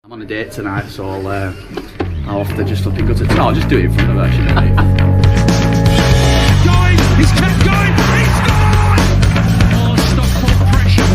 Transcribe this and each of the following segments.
I'm on a date tonight, so I'll have to just look good. No, I'll just do it in front of her. He's kept going! He's scored! Oh, Stockport pressure.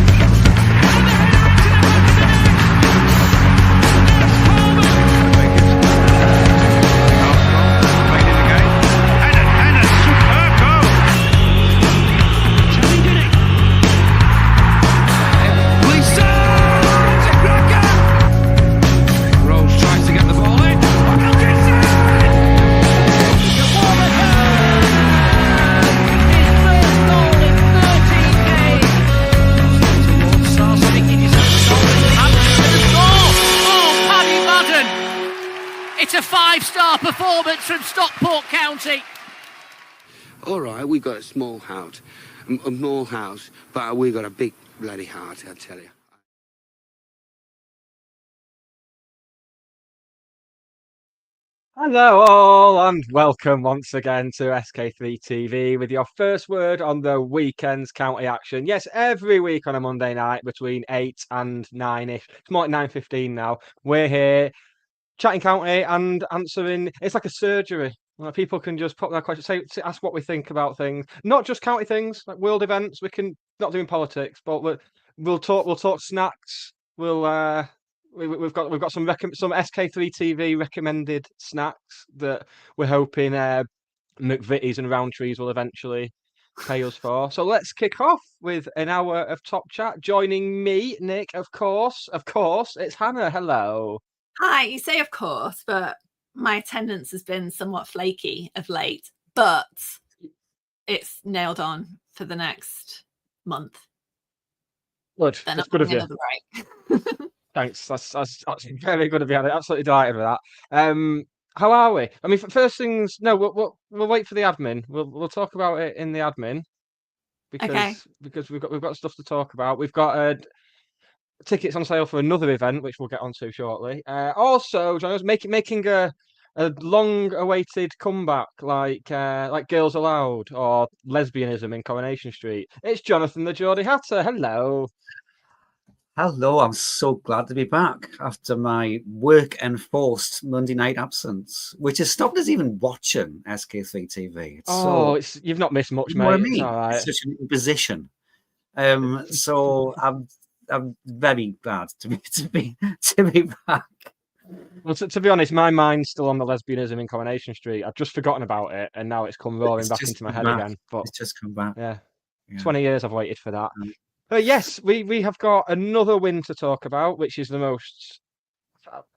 It's a 5-star performance from Stockport County. All right, we got a small house, but we got a big bloody heart, I tell you. Hello all and welcome once again to SK3 TV with your first word on the weekend's county action. Yes, every week on a Monday night between 8 and 9ish. It's more like 9:15 now. We're here chatting county and answering. It's like a surgery. People can just put their questions, ask what we think about things, not just county things, like world events. We can not doing politics, but we'll talk snacks. We've got some SK3 TV recommended snacks that we're hoping McVitie's and Rowntree's will eventually pay us for. So let's kick off with an hour of top chat. Joining me, Nick, of course, it's Hannah. Hello. Hi, you say of course, but my attendance has been somewhat flaky of late, but it's nailed on for the next month. Good. Then That's good of you. Thanks. That's very good of you. I'm absolutely delighted with that. How are we? I mean, first things, no, we'll wait for the admin. We'll talk about it in the admin because we've got stuff to talk about. We've got tickets on sale for another event, which we'll get onto shortly. Also, John, I was making a long-awaited comeback, like Girls Aloud or lesbianism in Coronation Street. It's Jonathan the Geordie Hatter. Hello. Hello, I'm so glad to be back after my work-enforced Monday night absence, which has stopped us even watching SK3 TV. You've not missed much, you know mate. What I mean? It's all right. It's such an imposition. So I'm very glad to be back. Well, to be honest, my mind's still on the lesbianism in Coronation Street. I've just forgotten about it, and now it's come roaring back into my head again. But it's just come back. Yeah. 20 years I've waited for that. Yes, we have got another win to talk about, which is the most.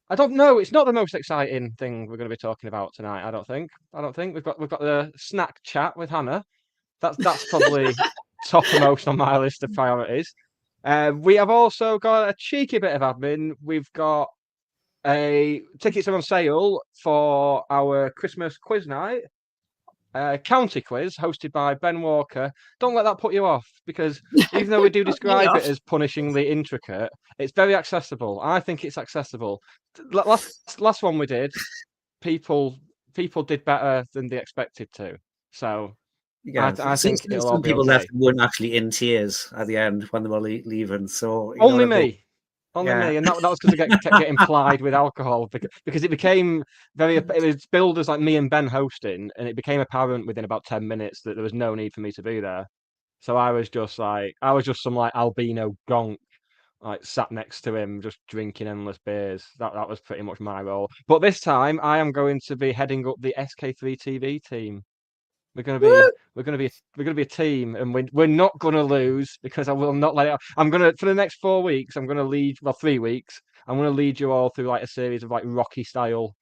I don't know. It's not the most exciting thing we're going to be talking about tonight. I don't think. We've got the snack chat with Hannah. That's probably topmost on my list of priorities. We have also got a cheeky bit of admin. We've got tickets are on sale for our Christmas quiz night, county quiz hosted by Ben Walker. Don't let that put you off, because even though we do describe it as punishingly intricate, it's very accessible. I think it's accessible. Last one we did, people did better than they expected to. So yeah, I think some people left weren't actually in tears at the end when they were leaving. So only me. Only me, and that was because it kept getting plied with alcohol because it became it was billed as like me and Ben hosting, and it became apparent within about 10 minutes that there was no need for me to be there. So I was just some like albino gonk, like sat next to him, just drinking endless beers. That was pretty much my role. But this time I am going to be heading up the SK3 TV team. We're gonna be a team, and we're not gonna lose, because I will not let it. I'm gonna, for the next 4 weeks, I'm gonna lead. Well, 3 weeks. I'm gonna lead you all through like a series of like Rocky style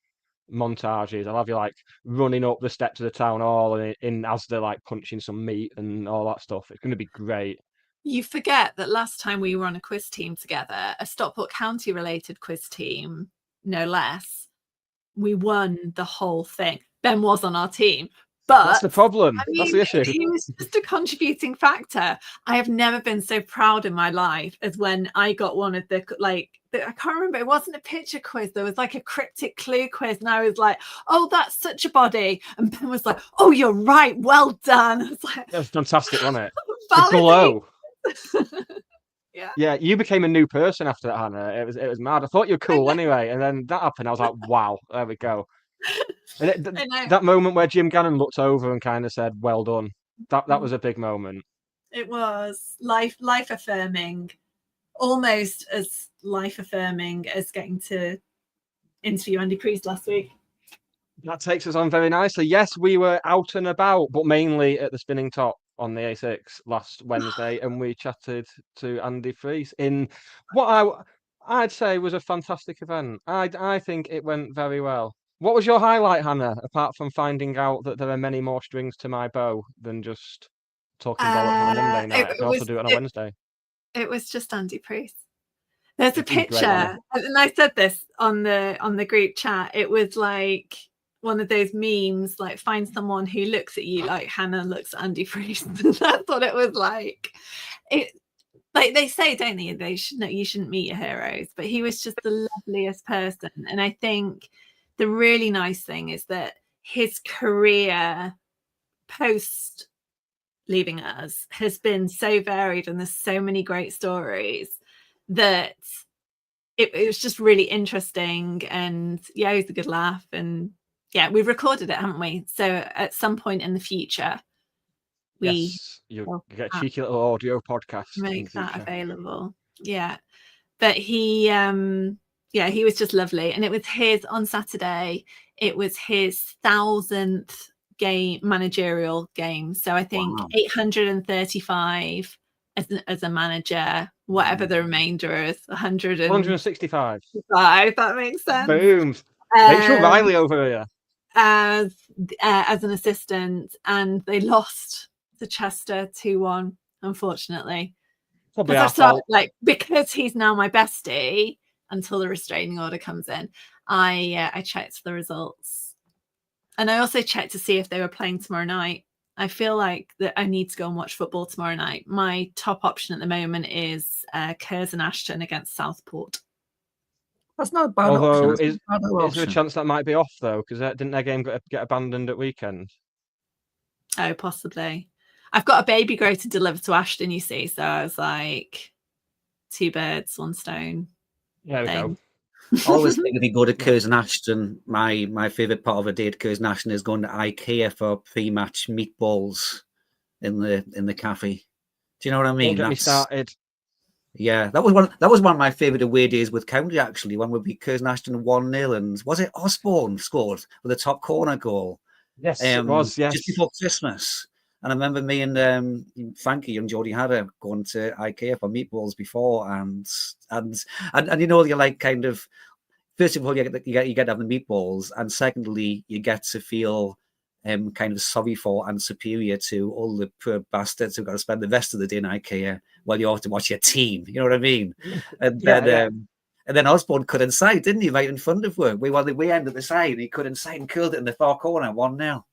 montages. I'll have you like running up the steps of the town hall and as they're like punching some meat and all that stuff. It's gonna be great. You forget that last time we were on a quiz team together, a Stockport County related quiz team, no less, we won the whole thing. Ben was on our team. But that's the problem. That's the issue. He was just a contributing factor. I have never been so proud in my life as when I got one of I can't remember. It wasn't a picture quiz. There was like a cryptic clue quiz, and I was like, "Oh, that's such a body." And Ben was like, "Oh, you're right. Well done." I was like, that was fantastic, wasn't it? The glow. Yeah, you became a new person after that, Hannah. It was mad. I thought you were cool anyway, and then that happened. I was like, wow, there we go. And I know. that moment where Jim Gannon looked over and kind of said, "Well done." That was a big moment. It was life affirming, almost as life affirming as getting to interview Andy Priest last week. That takes us on very nicely. Yes, we were out and about, but mainly at the Spinning Top on the A6 last Wednesday, and we chatted to Andy Priest in what I'd say was a fantastic event. I think it went very well. What was your highlight, Hannah, apart from finding out that there are many more strings to my bow than just talking bollocks on a Monday night? I can also do it on a Wednesday. It was just Andy Priest. There's a He's great, picture, and I said this on the group chat. It was like one of those memes, like find someone who looks at you like Hannah looks at Andy Priest. That's what it was like. It, like they say, don't they? You shouldn't meet your heroes, but he was just the loveliest person. And I think the really nice thing is that his career post leaving us has been so varied, and there's so many great stories that it was just really interesting. And yeah, it was a good laugh. And yeah, we've recorded it, haven't we? So at some point in the future, you'll get a cheeky little audio podcast. Make that available. Yeah. But he was just lovely. And it was on Saturday, it was his 1000th managerial game. So I think 835 as a manager, whatever the remainder is, 165. That makes sense. Boom. Rachel Riley over here. As an assistant, and they lost to Chester 2-1, unfortunately. Because he's now my bestie until the restraining order comes in. I checked the results, and I also checked to see if they were playing tomorrow night. I feel like that I need to go and watch football tomorrow night. My top option at the moment is Curzon Ashton against Southport. That's not a bad Although, option. is there a chance that might be off though? Because didn't their game get abandoned at weekend? Oh, possibly. I've got a baby grow to deliver to Ashton, you see. So I was like, 2 birds, 1 stone. There we go. I always think if you go to Curzon Ashton, my favourite part of a day at Curzon Ashton is going to Ikea for pre-match meatballs in the cafe. Do you know what I mean? Don't get me started. Yeah, that was one of my favourite away days with County, actually. One would be Curzon Ashton 1-0, and was it Osborne scored with a top corner goal? Yes, it was. Yes, just before Christmas. And I remember me and Frankie and Jodie Hadder going to Ikea for meatballs before, and you know, you're like kind of, first of all you get to have the meatballs, and secondly you get to feel kind of sorry for and superior to all the poor bastards who've got to spend the rest of the day in Ikea while you have to watch your team. You know what I mean? And then Osborne cut inside, didn't he? Right in front of work. We were the way end of the side, and he cut inside and curled it in the far corner, 1-0.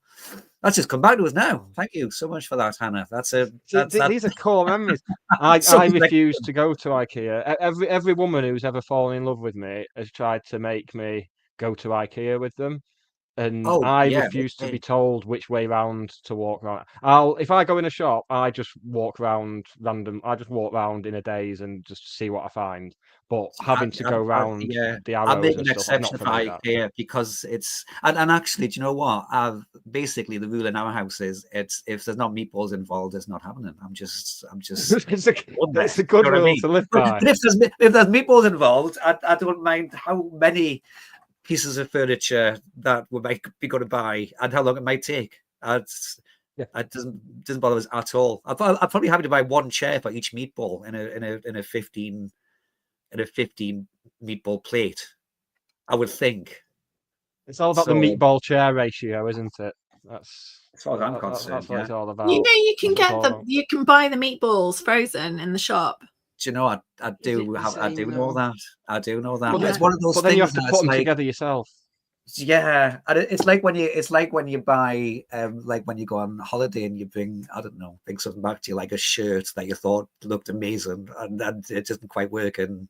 That's just come back to us now. Thank you so much for that, Hannah. These are core memories. I refuse to go to Ikea. Every woman who's ever fallen in love with me has tried to make me go to Ikea with them. And I refuse to be told which way round to walk around. If I go in a shop, I just walk around random. I just walk around in a daze and just see what I find. But having to go round the arrows, I make an and stuff, exception for Ikea because it's and actually, do you know what? Basically the rule in our house is if there's not meatballs involved, it's not happening. I'm just. it's a good rule to live by. But if there's meatballs involved, I don't mind how many pieces of furniture that we might be going to buy and how long it might take. It doesn't bother us at all. I'm probably happy to buy 1 chair for each meatball in a 15 meatball plate. I would think. It's all about the meatball chair ratio, isn't it? That's what I'm concerned. That's what it's all about. You know, you can buy the meatballs frozen in the shop. Do you know? I do know that. But it's one of those things. Then you have to put them together yourself. Yeah, and it's like when you buy like when you go on holiday and you bring something back to you, like a shirt that you thought looked amazing and it doesn't quite work in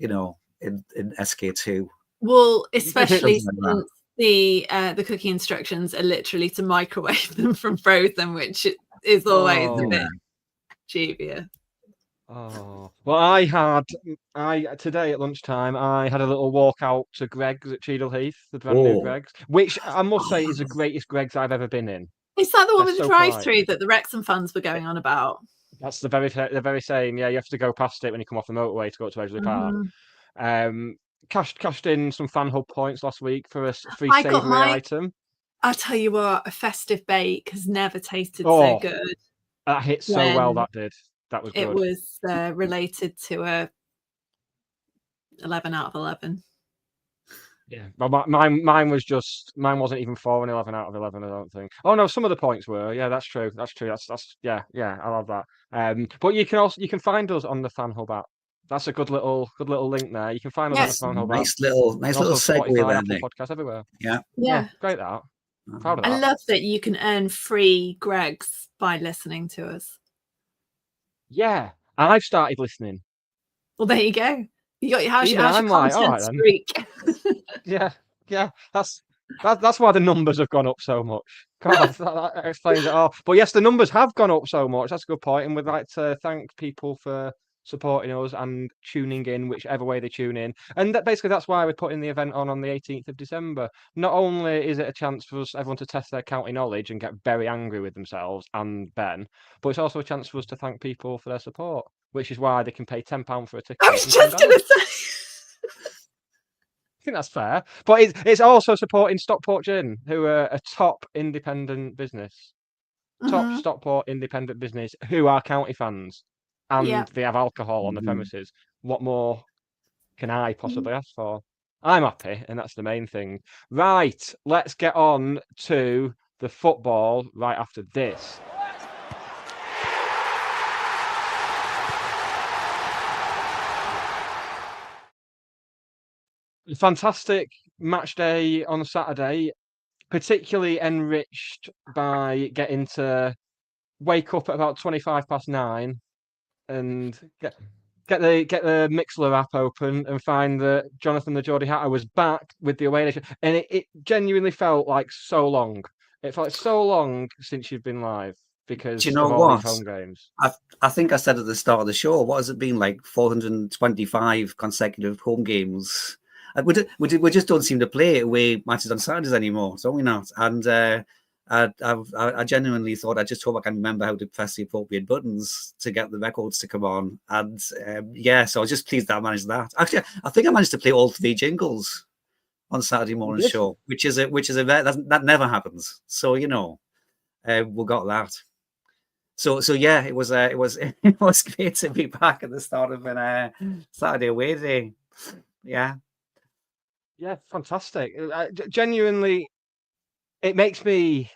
SK2. Well, especially since the cooking instructions are literally to microwave them from frozen, which is always a bit dubious. Oh, well, I today at lunchtime I had a little walk out to Greg's at Cheadle Heath, the brand new Oh, Greg's, which I must say is the greatest Greg's I've ever been in. Is that the one They're with the so quiet. drive-through that the Wrexham fans were going on about? That's the very same. Yeah, you have to go past it when you come off the motorway to go to Edgeley Park. Mhm. Cashed in some fan hub points last week for a free I got savoury my. item. I'll tell you what, a festive bake has never tasted so Oh, good. that hit so well. When That did. That was good. It was related to a 11 out of 11. Yeah, but mine wasn't even for an 11 out of 11. I don't think. Oh no, some of the points were. Yeah, that's true. That's yeah. I love that. But you can find us on the Fan Hub app. That's a good little link there. You can find us on the Yes. Fan Hub app. nice little And also segue Spotify, there, Apple Nick. Podcasts everywhere. Yeah. Yeah. Great that. Proud of I that. love that you can earn free Gregs by listening to us. Yeah, I've started listening. Well, there you go. You got your Even how's I'm your like, all content right then. streak? Yeah. That's why the numbers have gone up so much. God, that explains it all. But yes, the numbers have gone up so much. That's a good point, and we'd like to thank people for supporting us and tuning in, whichever way they tune in. And basically, that's why we're putting the event on the 18th of December. Not only is it a chance for everyone to test their county knowledge and get very angry with themselves and Ben, but it's also a chance for us to thank people for their support, which is why they can pay £10 for a ticket. I was just going to say. I think that's fair, but it's also supporting Stockport Gin, who are a top independent business, top Stockport independent business, who are county fans, and they have alcohol on the premises. What more can I possibly ask for? I'm happy, and that's the main thing. Right, let's get on to the football right after this. Fantastic match day on Saturday, particularly enriched by getting to wake up at about 9:25 and get the Mixler app open and find that Jonathan the Geordie Hatter was back with the away nation, and it genuinely felt like so long. It felt like so long since you've been live because Do you know of all what? these home games. I think I said at the start of the show, what has it been like? 425 consecutive home games. We just don't seem to play away matches on Saturdays anymore, don't we not? And I genuinely thought, I just hope I can remember how to press the appropriate buttons to get the records to come on. And so I was just pleased that I managed that. Actually, I think I managed to play all 3 jingles on Saturday morning show, which is that never happens. So we got that. So yeah, it was it was great to be back at the start of a Saturday away day. Yeah, fantastic. Genuinely, it makes me.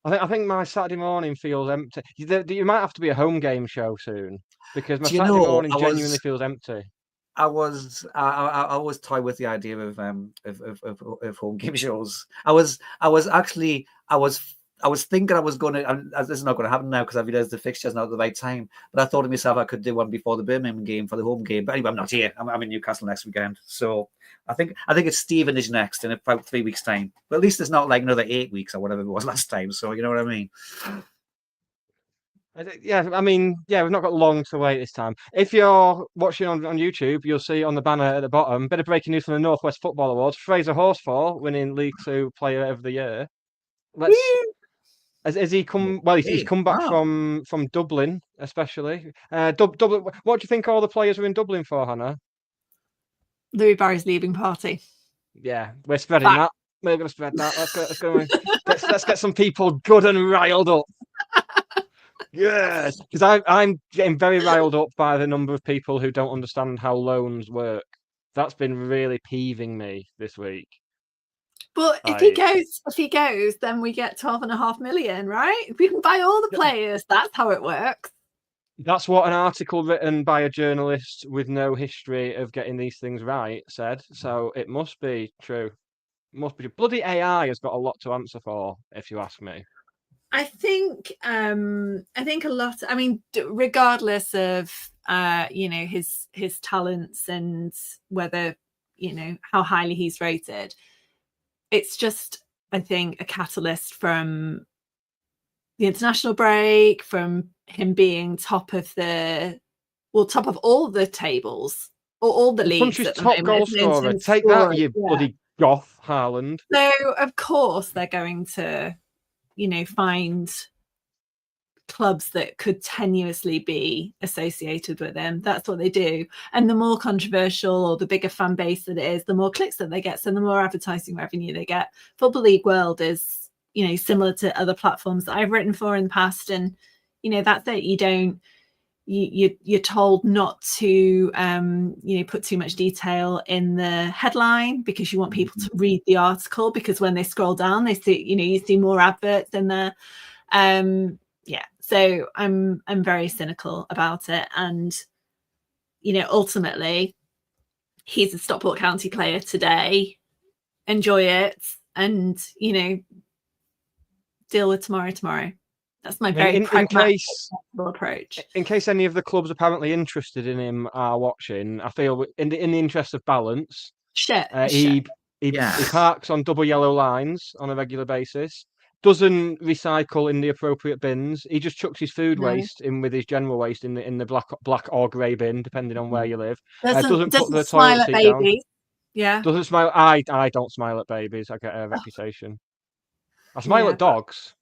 I think my Saturday morning feels empty. You might have to be a home game show soon because my Saturday morning genuinely feels empty. I was toying with the idea of home game shows. I was thinking I was going to. This is not going to happen now because I've realised the fixture's not at the right time. But I thought to myself I could do one before the Birmingham game for the home game. But anyway, I'm not here. I'm in Newcastle next weekend. So I think it's Stephen is next in about 3 weeks' time. But at least it's not like another 8 weeks or whatever it was last time. So you know what I mean. Yeah, I mean, we've not got long to wait this time. If you're watching on YouTube, you'll see on the banner at the bottom, bit of breaking news from the North West Football Awards. Fraser Horsfall winning League 2 Player of the Year. Has he come? Well, he's come back from Dublin, especially. Dublin. What do you think all the players are in Dublin for, Hannah? Louie Barry's leaving party. Yeah, we're spreading that. We're going to spread that. Let's get some people good and riled up. Yes, because I'm getting very riled up by the number of people who don't understand how loans work. That's been really peeving me this week. But if he goes, then we get 12.5 million, right? We can buy all the players. That's how it works. That's what an article written by a journalist with no history of getting these things right said. So it must be true. Bloody AI has got a lot to answer for, if you ask me. I think a lot. I mean, regardless of his talents and whether how highly he's rated, it's just, I think, a catalyst from the international break, from him being top of all the tables or all the The leagues country's at the top moment. goal isn't it, in scorer. terms of Take that, scoring? you bloody goth, Haaland. So of course they're going to, find clubs that could tenuously be associated with him. That's what they do. And the more controversial or the bigger fan base that it is, the more clicks that they get. So the more advertising revenue they get. Football League World is, similar to other platforms that I've written for in the past. And, that's it. You don't, you're told not to put too much detail in the headline because you want people to read the article, because when they scroll down they see you see more adverts in there. So I'm very cynical about it, and ultimately he's a Stockport County player today. Enjoy it, and deal with tomorrow. That's my very pragmatic approach. In case any of the clubs apparently interested in him are watching, I feel in the interest of balance, he parks on double yellow lines on a regular basis, doesn't recycle in the appropriate bins. He just chucks his food waste in with his general waste in the black or grey bin, depending on where you live. Doesn't put the smile toilet at seat babies. down. Yeah. Doesn't smile. I don't smile at babies. I get a reputation. I smile at dogs.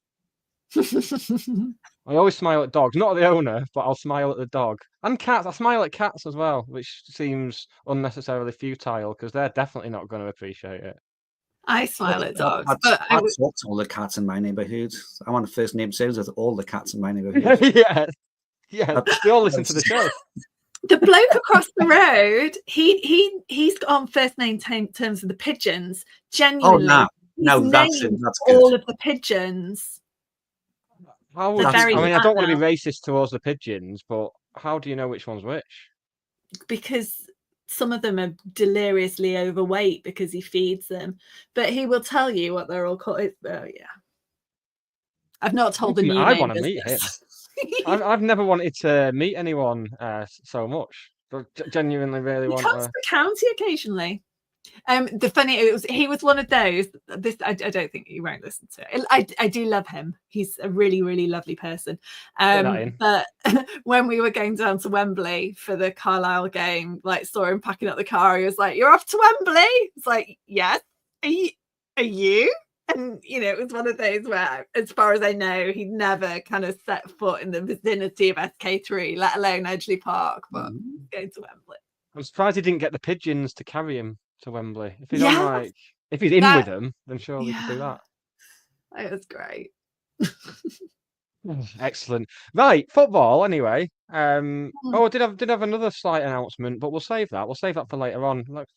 I always smile at dogs, not at the owner, but I'll smile at the dog. And cats. I smile at cats as well, which seems unnecessarily futile because they're definitely not going to appreciate it. I smile at dogs. I talk to all the cats in my neighbourhood. I'm on a first name terms with all the cats in my neighbourhood. yeah. They all listen to the show. The bloke across the road, he's got on first name terms with the pigeons. Genuinely, that's good. All of the pigeons. I don't want to be racist towards the pigeons, but how do you know which one's which? Because some of them are deliriously overweight because he feeds them, but he will tell you what they're all called. I've not told him. I want to meet him. I've never wanted to meet anyone so much. But genuinely, really want. He comes to the county occasionally. He was one of those. I don't think you won't listen to it. I do love him. He's a really, really lovely person. But when we were going down to Wembley for the Carlisle game, saw him packing up the car. He was like, "You're off to Wembley?" It's like, "Yes." Are you? And it was one of those where, as far as I know, he'd never kind of set foot in the vicinity of SK3, let alone Edgeley Park. But going to Wembley. I'm surprised he didn't get the pigeons to carry him to Wembley. If he's if he's in with them, then surely he could do that. It was great. Excellent. Right, football. Anyway, I did have another slight announcement, but we'll save that. We'll save that for later on. Look,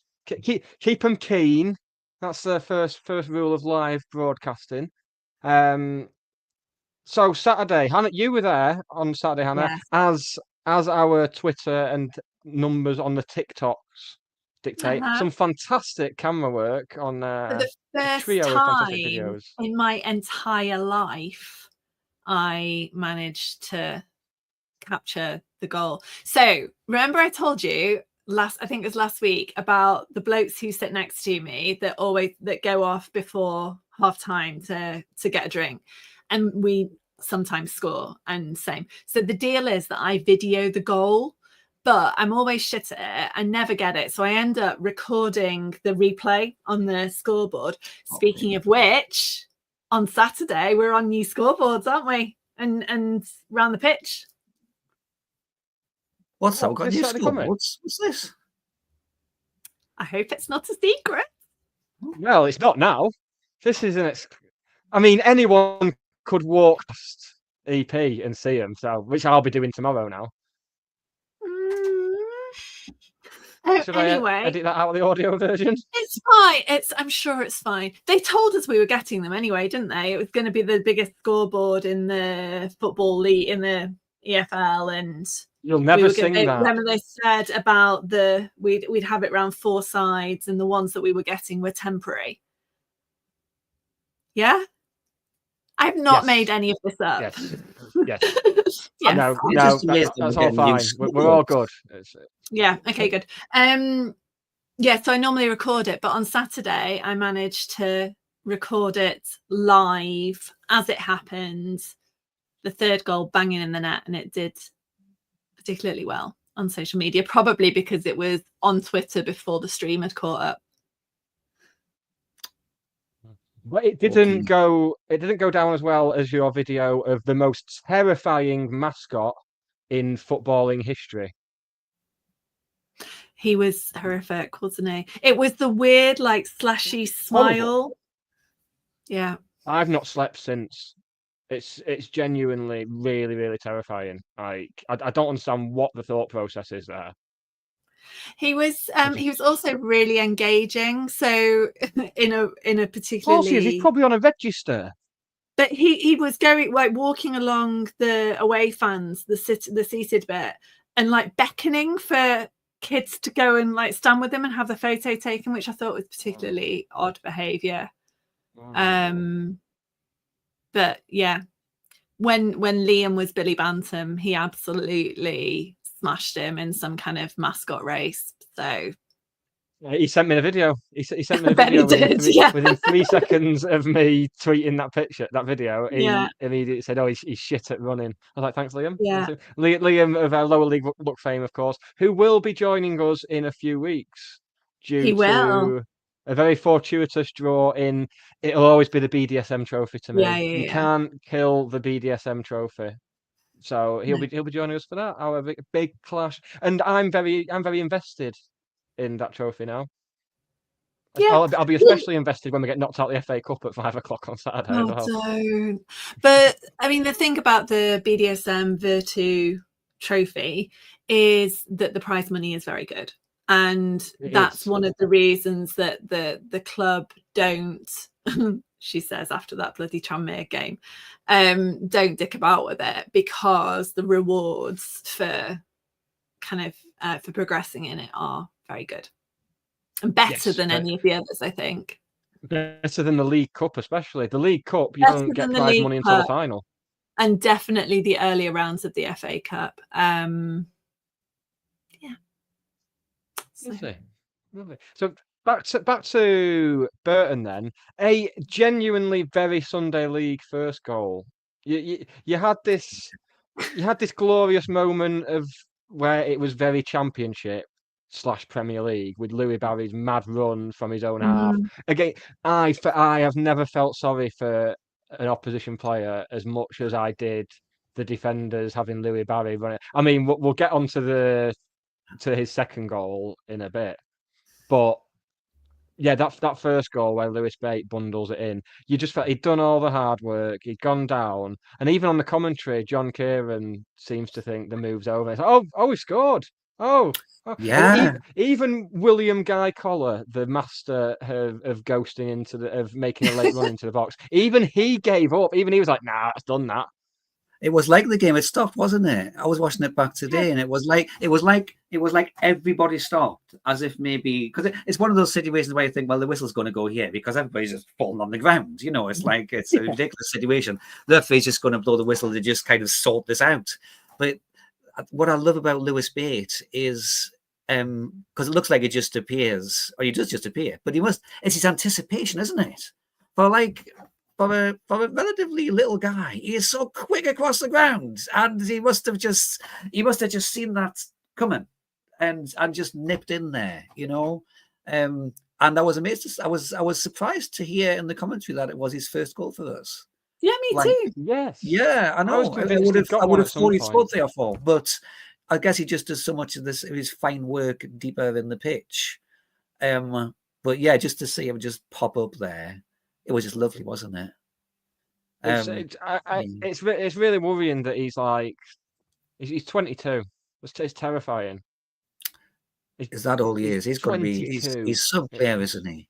keep them keen. That's the first rule of live broadcasting. So Saturday, Hannah, you were there on Saturday, Hannah, as our Twitter and numbers on the TikToks dictate. Some fantastic camera work on the first trio of fantastic videos. In my entire life, I managed to capture the goal. So remember I told you I think it was last week, about the blokes who sit next to me that go off before half time to get a drink, and we sometimes score and same. So the deal is that I video the goal, but I'm always shit at it. I never get it. So I end up recording the replay on the scoreboard. Speaking of which, on Saturday, we're on new scoreboards, aren't we? And round the pitch. What's that? We've got new scoreboards. What's this? I hope it's not a secret. Well, it's not now. This isn't. I mean, anyone could walk past EP and see them, which I'll be doing tomorrow now. Should anyway, I edit that out of the audio version? It's fine. I'm sure it's fine. They told us we were getting them anyway, didn't they? It was going to be the biggest scoreboard in the football league, in the EFL, and you'll never sing that. Remember they said about we'd have it around 4 sides, and the ones that we were getting were temporary. Yeah, I've not made any of this up. Yes. Yes. No, that's all fine. We're all good. Yeah. Okay. Good. So I normally record it, but on Saturday I managed to record it live as it happened. the third goal banging in the net, and it did particularly well on social media, probably because it was on Twitter before the stream had caught up. But it didn't go down as well as your video of the most terrifying mascot in footballing history. He was horrific, wasn't he? It was the weird, like, slashy smile. Horrible. Yeah. I've not slept since. It's genuinely really, really terrifying. Like, I don't understand what the thought process is there. He was also really engaging. So in a particularly, he's probably on a register. But he was going, like, walking along the away fans, the seated bit, and like beckoning for kids to go and like stand with him and have the photo taken, which I thought was particularly odd behaviour. But yeah, when Liam was Billy Bantam, he absolutely smashed him in some kind of mascot race. So he sent me the video. He sent me the video within 3 seconds of me tweeting that video. He immediately said, "Oh, he's shit at running." I was like, "Thanks, Liam." Yeah. Liam of our lower league look fame, of course, who will be joining us in a few weeks due to a very fortuitous draw in. It'll always be the BDSM trophy to me. You can't kill the BDSM trophy. So he'll be joining us for that. Our big clash, and I'm very invested in that trophy now. Yeah, I'll be especially invested when we get knocked out the FA Cup at 5 o'clock on Saturday. Don't. But I mean, the thing about the BDSM Virtu trophy is that the prize money is very good, and that's one of the reasons that the club don't. She says after that bloody Tranmere game, don't dick about with it, because the rewards for kind of for progressing in it are very good and better than any of the others, I think. Better than the League Cup, especially. The League Cup, you don't get prize money until the final. And definitely the earlier rounds of the FA Cup. Lovely. So back to Burton then. A genuinely very Sunday League first goal. You had this glorious moment of where it was very Championship / Premier League with Louie Barry's mad run from his own half. Again, I have never felt sorry for an opposition player as much as I did the defenders having Louie Barry running. I mean, we'll get on to his second goal in a bit, but yeah, that first goal where Lewis Bate bundles it in, you just felt he'd done all the hard work, he'd gone down, and even on the commentary, John Kieran seems to think the move's over. It's like, oh, he scored. Oh. Yeah. Even William Guy Collar, the master of ghosting of making a late run into the box, even he gave up. Even he was like, "Nah, it's done that." It was like the game had stopped, wasn't it? I was watching it back today, and it was like everybody stopped, as if maybe because it's one of those situations where you think, well, the whistle's going to go here because everybody's just falling on the ground. You know, it's like it's a ridiculous situation. The referee's just going to blow the whistle to just kind of sort this out. But what I love about Lewis Bate is because it looks like it just appears, or he does just appear, but it's his anticipation, isn't it? For a relatively little guy, he is so quick across the ground, and he must have just seen that coming and just nipped in there, you know. And I was amazed. I was surprised to hear in the commentary that it was his first goal for us. Yeah, me too. Yes. Yeah, I know. I would have thought he scored there for, but I guess he just does so much of his fine work deeper in the pitch. But yeah, just to see him just pop up there, it was just lovely, wasn't it? It's really worrying that he's 22. It's terrifying. Is that all he is? He's going to be. He's some player, isn't he?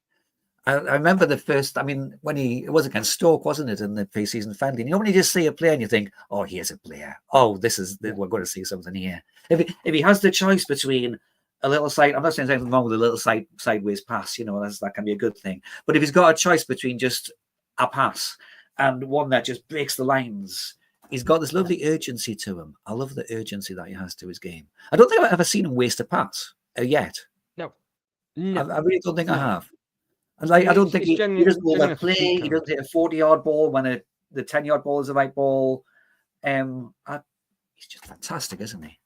I remember the first. I mean, when it was against Stoke, wasn't it, in the pre-season friendly? You know, when you just see a player and you think, "Oh, here's a player. Oh, we're going to see something here." If he has the choice between a little side, I'm not saying there's anything wrong with a little sideways pass. You know, that can be a good thing. But if he's got a choice between just a pass and one that just breaks the lines, he's got this lovely urgency to him. I love the urgency that he has to his game. I don't think I've ever seen him waste a pass yet. No. I really don't think I have. And I don't think he doesn't overplay. He doesn't hit a 40-yard ball when the 10-yard ball is the right ball. He's just fantastic, isn't he?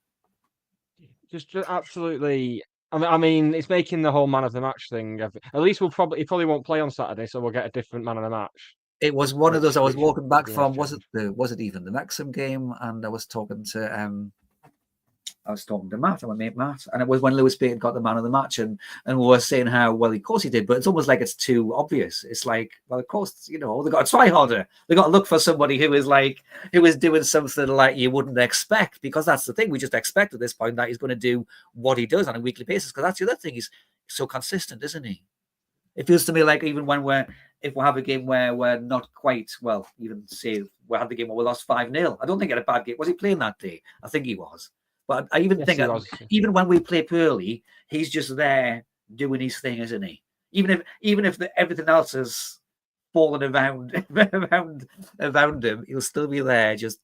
Just absolutely. I mean, it's making the whole man of the match thing. At least he probably won't play on Saturday, so we'll get a different man of the match. It was one of those. I was which walking back would be from. nice Was it even the Wrexham game? And I was talking to Matt, my mate Matt, and it was when Lewis Baton got the man of the match, and we were saying how well, of course he did, but it's almost like it's too obvious. It's like, well, of course, you know, they got to try harder. They got to look for somebody who is doing something like you wouldn't expect, because that's the thing. We just expect at this point that he's going to do what he does on a weekly basis, because that's the other thing. He's so consistent, isn't he? It feels to me like even when if we have a game where we're not quite, well, even say we had the game where we lost 5-0. I don't think he had a bad game. Was he playing that day? I think he was. But I even think even when we play poorly, he's just there doing his thing, isn't he? Even if everything else is falling around him, he'll still be there, just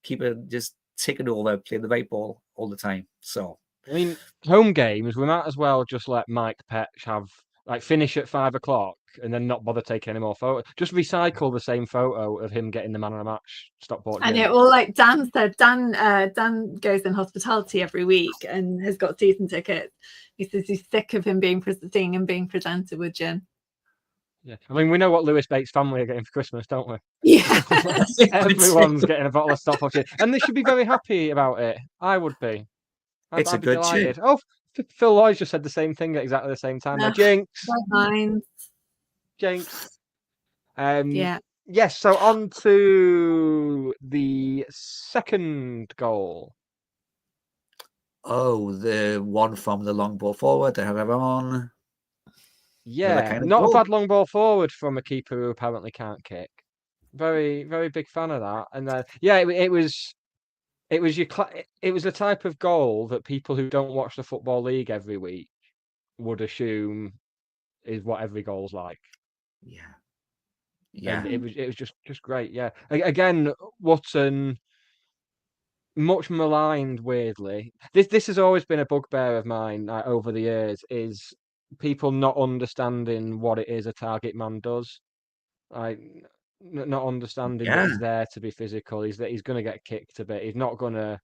ticking over, playing the right ball all the time. So I mean, home games, we might as well just let Mike Petch have finish at 5 o'clock and then not bother taking any more photos. Just recycle the same photo of him getting the man of the match. Stockport. I know. Well, like Dan said, Dan goes in hospitality every week and has got season tickets. He says he's sick of seeing him being presented with gin. Yeah, I mean, we know what Lewis Bates' family are getting for Christmas, don't we? Yeah. Everyone's getting a bottle of Stockport gin, and they should be very happy about it. I would be. It's a good gin. Oh, Phil Lloyd just said the same thing at exactly the same time. Jinx. Jinx. Yeah. Yes, so on to the second goal. Oh, the one from the long ball forward, they have everyone. Yeah, not a bad long ball forward from a keeper who apparently can't kick. Very, very big fan of that. And it was the type of goal that people who don't watch the Football League every week would assume is what every goal's like. Yeah. And it was just great. Yeah. Again, Wootton, much maligned, weirdly. This has always been a bugbear of mine over the years, is people not understanding what it is a target man does. Not understanding that he's there to be physical. He's going to get kicked a bit. He's not going to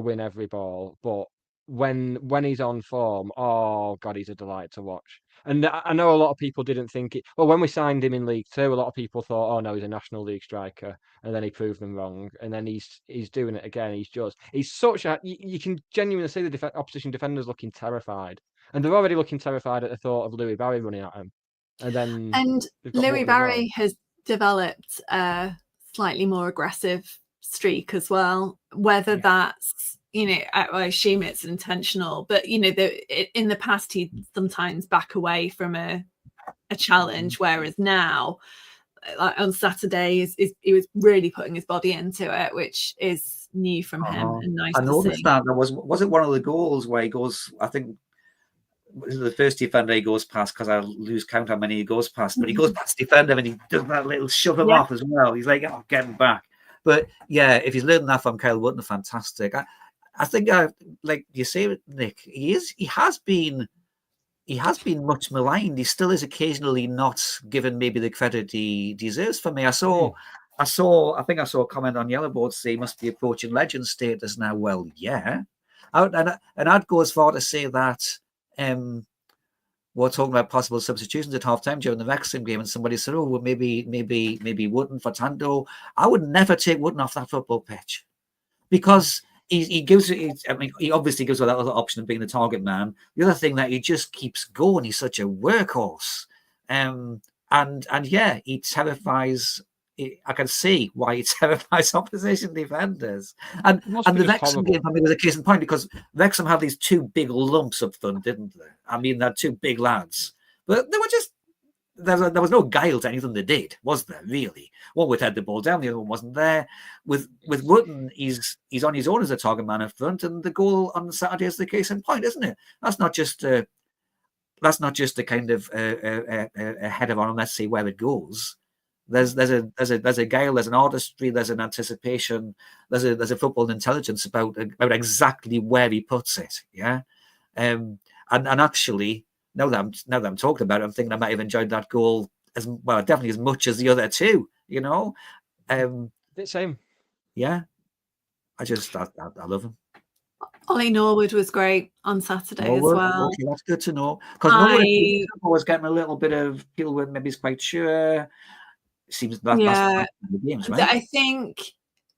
win every ball, but when he's on form, oh God, he's a delight to watch. And I know a lot of people didn't think it. Well, when we signed him in League Two, a lot of people thought, oh no, he's a National League striker, and then he proved them wrong. And then he's doing it again. He's such a. You can genuinely see the opposition defenders looking terrified, and they're already looking terrified at the thought of Louie Barry running at him. And Louie Barry has developed a slightly more aggressive streak as well. Whether that's, I assume it's intentional, but in the past he'd sometimes back away from a challenge, whereas now, like on Saturday, he was really putting his body into it, which is new from him and nice to see. I noticed that. Was it one of the goals where he goes? I think the first defender he goes past, because I lose count how many he goes past, but he goes past defender and he does that little shove him off as well. He's like, oh, get him back. But yeah, if he's learning that from Kyle Wootton, fantastic. I think, like you say, Nick, he has been much maligned. He still is occasionally not given maybe the credit he deserves. For me, I think I saw a comment on Yellowboard say he must be approaching legend status now. Well, yeah, and I'd go as far to say that. We're talking about possible substitutions at halftime during the Wrexham game, and somebody said, "Oh, well, maybe Wootton for Tando." I would never take Wootton off that football pitch, because he obviously gives her that other option of being the target man. The other thing that he just keeps going. He's such a workhorse, and yeah, he terrifies. I can see why he terrifies opposition defenders. And the Wrexham game for me was a case in point, because Wrexham had these two big lumps up front, didn't they? I mean, they're two big lads. But they were just, there was no guile to anything they did, was there, really? One would head the ball down, the other one wasn't there. With Wootton, he's on his own as a target man up front, and the goal on Saturday is the case in point, isn't it? That's not just a kind of a header on, let's see where it goes. There's a guile, there's an artistry, there's an anticipation, there's a football intelligence about exactly where he puts it. Yeah, and actually, now that I'm talking about it, I'm thinking I might have enjoyed that goal as well, definitely as much as the other two. Same. Yeah. I love him. Ollie Norwood was great on Saturday as well. Okay, that's good to know. Because I was getting a little bit of feel with maybe he's quite sure. Seems that's the games, right? I think,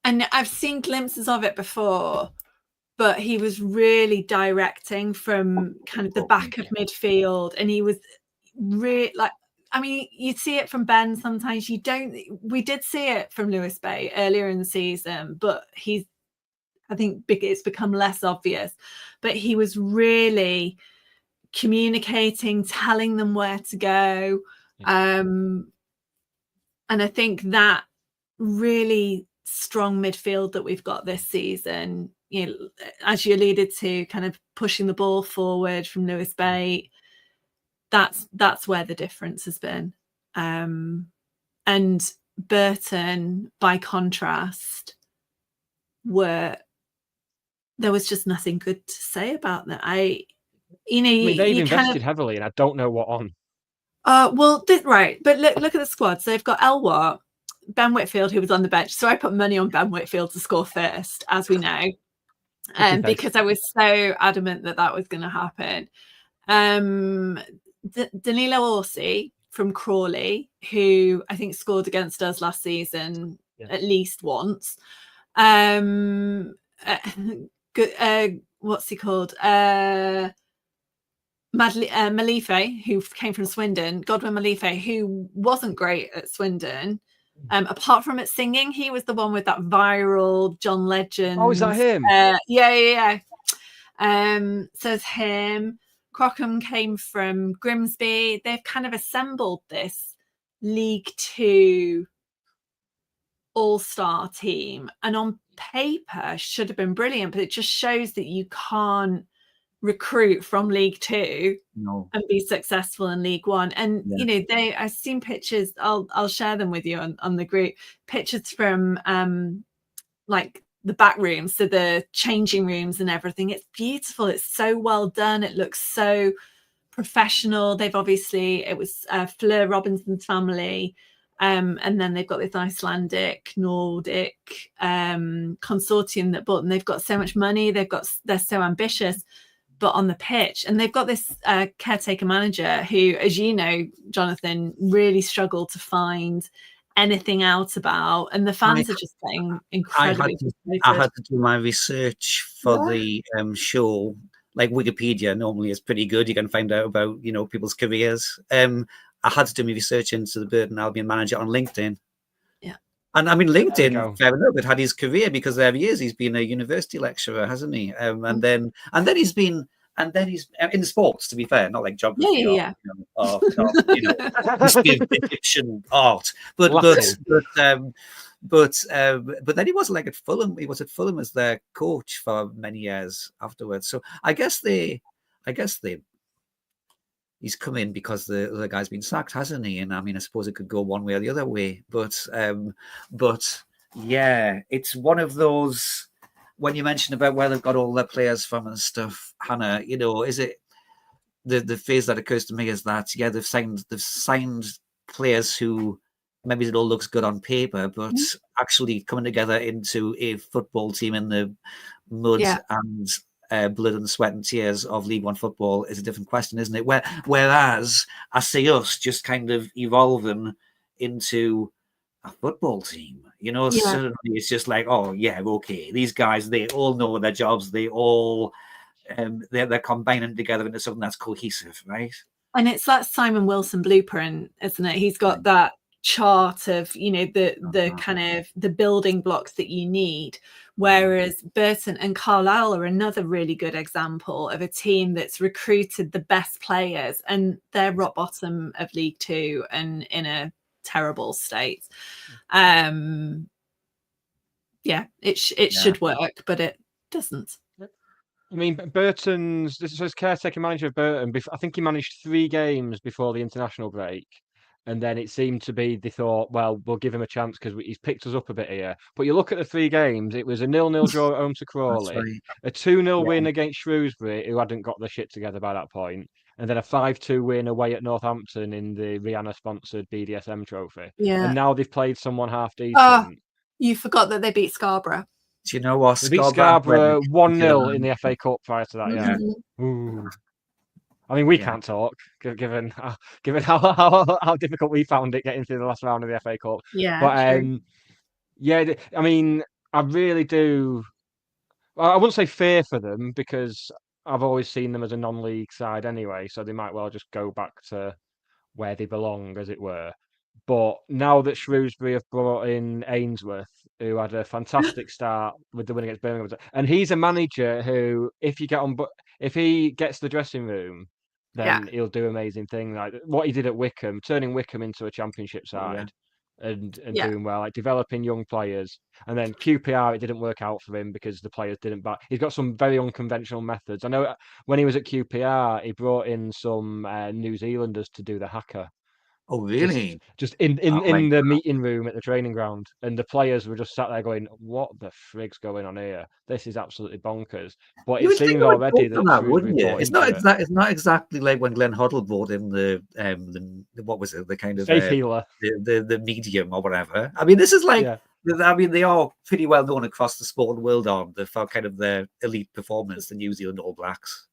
and I've seen glimpses of it before, but he was really directing from kind of the back of midfield, and he was really like, I mean, you see it from Ben sometimes. You don't. We did see it from Lewis Bay earlier in the season, but I think it's become less obvious. But he was really communicating, telling them where to go. And I think that really strong midfield that we've got this season, you know, as you alluded to, kind of pushing the ball forward from Lewis Bay, that's where the difference has been. And Burton, by contrast, there was just nothing good to say about that. I mean, they've invested heavily, and I don't know what on. Right, but look at the squad. So they've got Elwart, Ben Whitfield, who was on the bench. So I put money on Ben Whitfield to score first, as we know, because I was so adamant that was going to happen. Danilo Orsi from Crawley, who I think scored against us last season at least once. What's he called? Malife, who came from Swindon, Godwin Malife, who wasn't great at Swindon. Apart from at singing, he was the one with that viral John Legend. Oh, is that him? Yeah. So it's him. Crockham came from Grimsby. They've kind of assembled this League Two all-star team, and on paper should have been brilliant, but it just shows that you can't recruit from League Two and be successful in League One. And you know, I've seen pictures, I'll share them with you on the group, pictures from like the back rooms, so the changing rooms and everything. It's beautiful, it's so well done, it looks so professional. They've obviously, it was Fleur Robinson's family, and then they've got this Icelandic Nordic consortium that bought, and they've got so much money, they're so ambitious. But on the pitch, and they've got this caretaker manager who, as you know, Jonathan, really struggled to find anything out about, and the fans are just getting incredibly frustrated. I had to do my research for the show. Like Wikipedia normally is pretty good. You can find out about, you know, people's careers. I had to do my research into the Burton Albion manager on LinkedIn. And I mean, LinkedIn, fair enough, it had his career, because there he is. He's been a university lecturer, hasn't he? And then he's been, in the sports, to be fair, not like geography or you know, history of Egyptian art. But then he wasn't like at Fulham. He was at Fulham as their coach for many years afterwards. So I guess he's come in because the other guy's been sacked, hasn't he? And I mean, I suppose it could go one way or the other way. But yeah, it's one of those, when you mentioned about where they've got all their players from and stuff, Hannah, you know, is it the phase that occurs to me is that, yeah, they've signed players who maybe it all looks good on paper, but actually coming together into a football team in the mud and blood and sweat and tears of League One football is a different question, isn't it? Whereas I see us just kind of evolving into a football team, you know. Suddenly it's just like, oh yeah, okay, these guys, they all know their jobs, they all they're combining together into something that's cohesive, right? And it's that Simon Wilson blueprint, isn't it? He's got that chart of, you know, the kind of the building blocks that you need, whereas Burton and Carlisle are another really good example of a team that's recruited the best players, and they're rock bottom of League Two and in a terrible state. It should work, but it doesn't. I mean, Burton's, this was caretaker manager of Burton. I think he managed 3 games before the international break. And then it seemed to be, they thought, well, we'll give him a chance because he's picked us up a bit here. But you look at the 3 games, it was a 0-0 draw at home to Crawley, a 2-0 win against Shrewsbury, who hadn't got their shit together by that point, and then a 5-2 win away at Northampton in the Rihanna-sponsored BDSM trophy. Yeah. And now they've played someone half decent. Oh, you forgot that they beat Scarborough. Do you know what? They beat Scarborough Scarborough 1-0 in the FA Cup prior to that. Yeah. Mhm. Ooh. I mean, we Yeah. can't talk given how difficult we found it getting through the last round of the FA Cup. Yeah, But true. yeah, I mean, I really do. Well, I wouldn't say fear for them because I've always seen them as a non-league side anyway, so they might well just go back to where they belong, as it were. But now that Shrewsbury have brought in Ainsworth, who had a fantastic start with the win against Birmingham, and he's a manager who, if he gets the dressing room, Yeah. then he'll do amazing things. Like what he did at Wickham, turning Wickham into a championship Oh, yeah. side, and Yeah. doing well, like developing young players. And then QPR, it didn't work out for him because the players didn't back. He's got some very unconventional methods. I know when he was at QPR, he brought in some New Zealanders to do the haka. Oh, really? Just in Oh, my the meeting room at the training ground, and the players were just sat there going, "What the frig's going on here? This is absolutely bonkers." But You it would think seems they would already go for that that, Shrewsbury wouldn't you? bought It's into not it. It's not exactly like when Glenn Hoddle brought in the what was it? The kind of Faith healer. the medium or whatever. I mean, this is like Yeah. I mean, they are pretty well known across the sporting world on the for kind of their elite performance, the New Zealand All Blacks.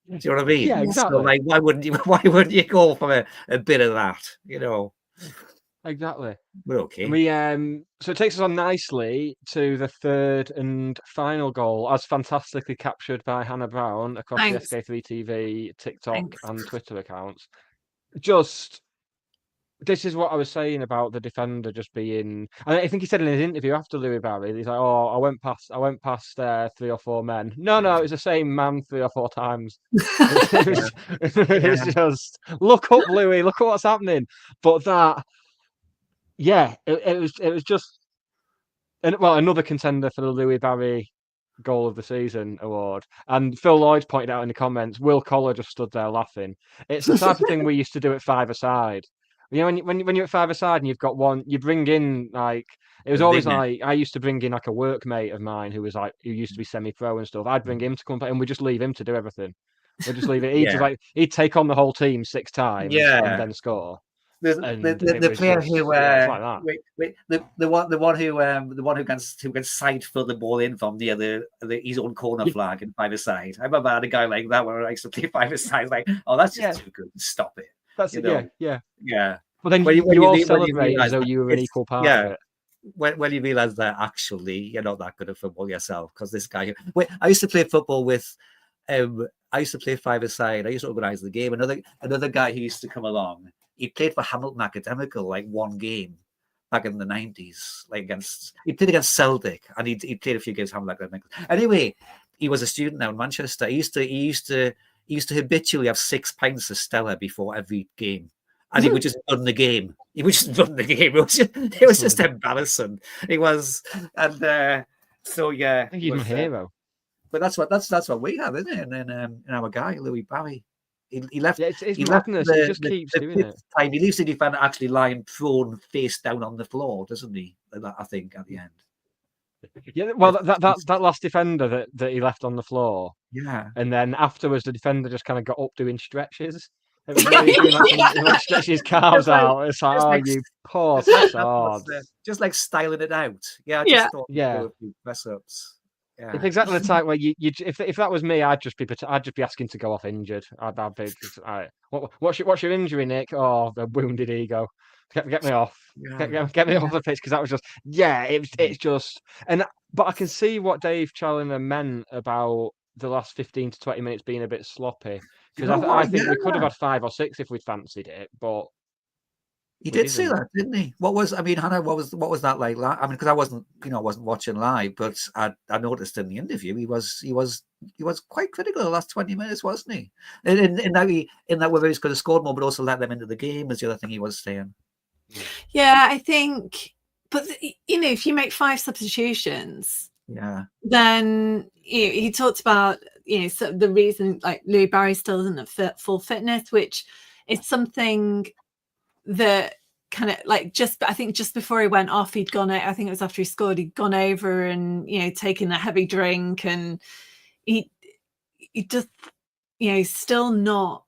Do you know what I mean? Yeah, So, exactly. like, why wouldn't you go for a bit of that? You know, Exactly. we're okay. We so it takes us on nicely to the third and final goal, as fantastically captured by Hannah Brown across Thanks. the SK3 TV, TikTok, Thanks. and Twitter accounts. Just this is what I was saying about the defender just being. I think he said in his interview after Louie Barry, he's like, "Oh, I went past 3 or 4 men." No, it was the same man 3 or 4 times. It's just look up, Louie. Look at what's happening. But that, yeah, it was just, another contender for the Louie Barry Goal of the Season award. And Phil Lloyd pointed out in the comments, Will Collar just stood there laughing. It's the type of thing we used to do at 5-a-side. You know, when you're at 5-a-side and you've got one, you bring in like it was A always winger. like I used to bring in like a workmate of mine who used to be semi-pro and stuff. I'd bring him to come play, and we just leave him to do everything. We just leave it. Yeah. He'd take on the whole team 6 times Yeah. and then score. The It player was who it's like that. the one who can side fill the ball in from near his own corner flag in 5-a-side. I remember I had a guy like that when I used to play 5-a-side. Like, oh, that's just too good. Stop it. That's You know? yeah. But then When you all when you celebrate realise as though that you were an equal part of it. when you realise that actually you're not that good at football yourself, because this guy. I used to play football with. I used to play 5-a-side. I used to organise the game. Another guy who used to come along. He played for Hamilton Academical like one game back in the 90s, like he played against Celtic, and he played a few games for Hamilton Academical. Anyway, he was a student now in Manchester. He used to habitually have 6 pints of Stella before every game. And he would just run the game. It was just embarrassing. It was, and so yeah. I think he's my hero. But that's what we have, isn't it? And in our guy Louie Barry, he left. Yeah, it's he left madness. He just keeps doing it. Time. He leaves the defender actually lying prone, face down on the floor, doesn't he? I think at the end. Yeah, well, that last defender that he left on the floor. Yeah. And then afterwards, the defender just kind of got up doing stretches. It was really doing like stretching his calves out. It's like, oh, you poor sod. Just like styling it out. Yeah. Yeah. A few press ups. Yeah. It's exactly the type where if that was me, I'd just be asking to go off injured. I'd be what's your injury, Nick? Oh, the wounded ego. Get me off. Yeah. Get me off the pitch, because that was just it's just but I can see what Dave Challoner meant about the last 15 to 20 minutes being a bit sloppy, because I think we could have had 5 or 6 if we'd fancied it, but he did say that, didn't he? Hannah, what was that like? I mean, because I wasn't watching live, but I noticed in the interview he was quite critical the last 20 minutes, wasn't he? In that whether he could have scored more, but also let them into the game is the other thing he was saying. Yeah, I think, but if you make 5 substitutions, then he talked about so the reason like Louie Barry still isn't at full fitness, which is something that kind of like I think just before he went off, he'd gone out. I think it was after he scored, he'd gone over and taken a heavy drink, and he just he's still not.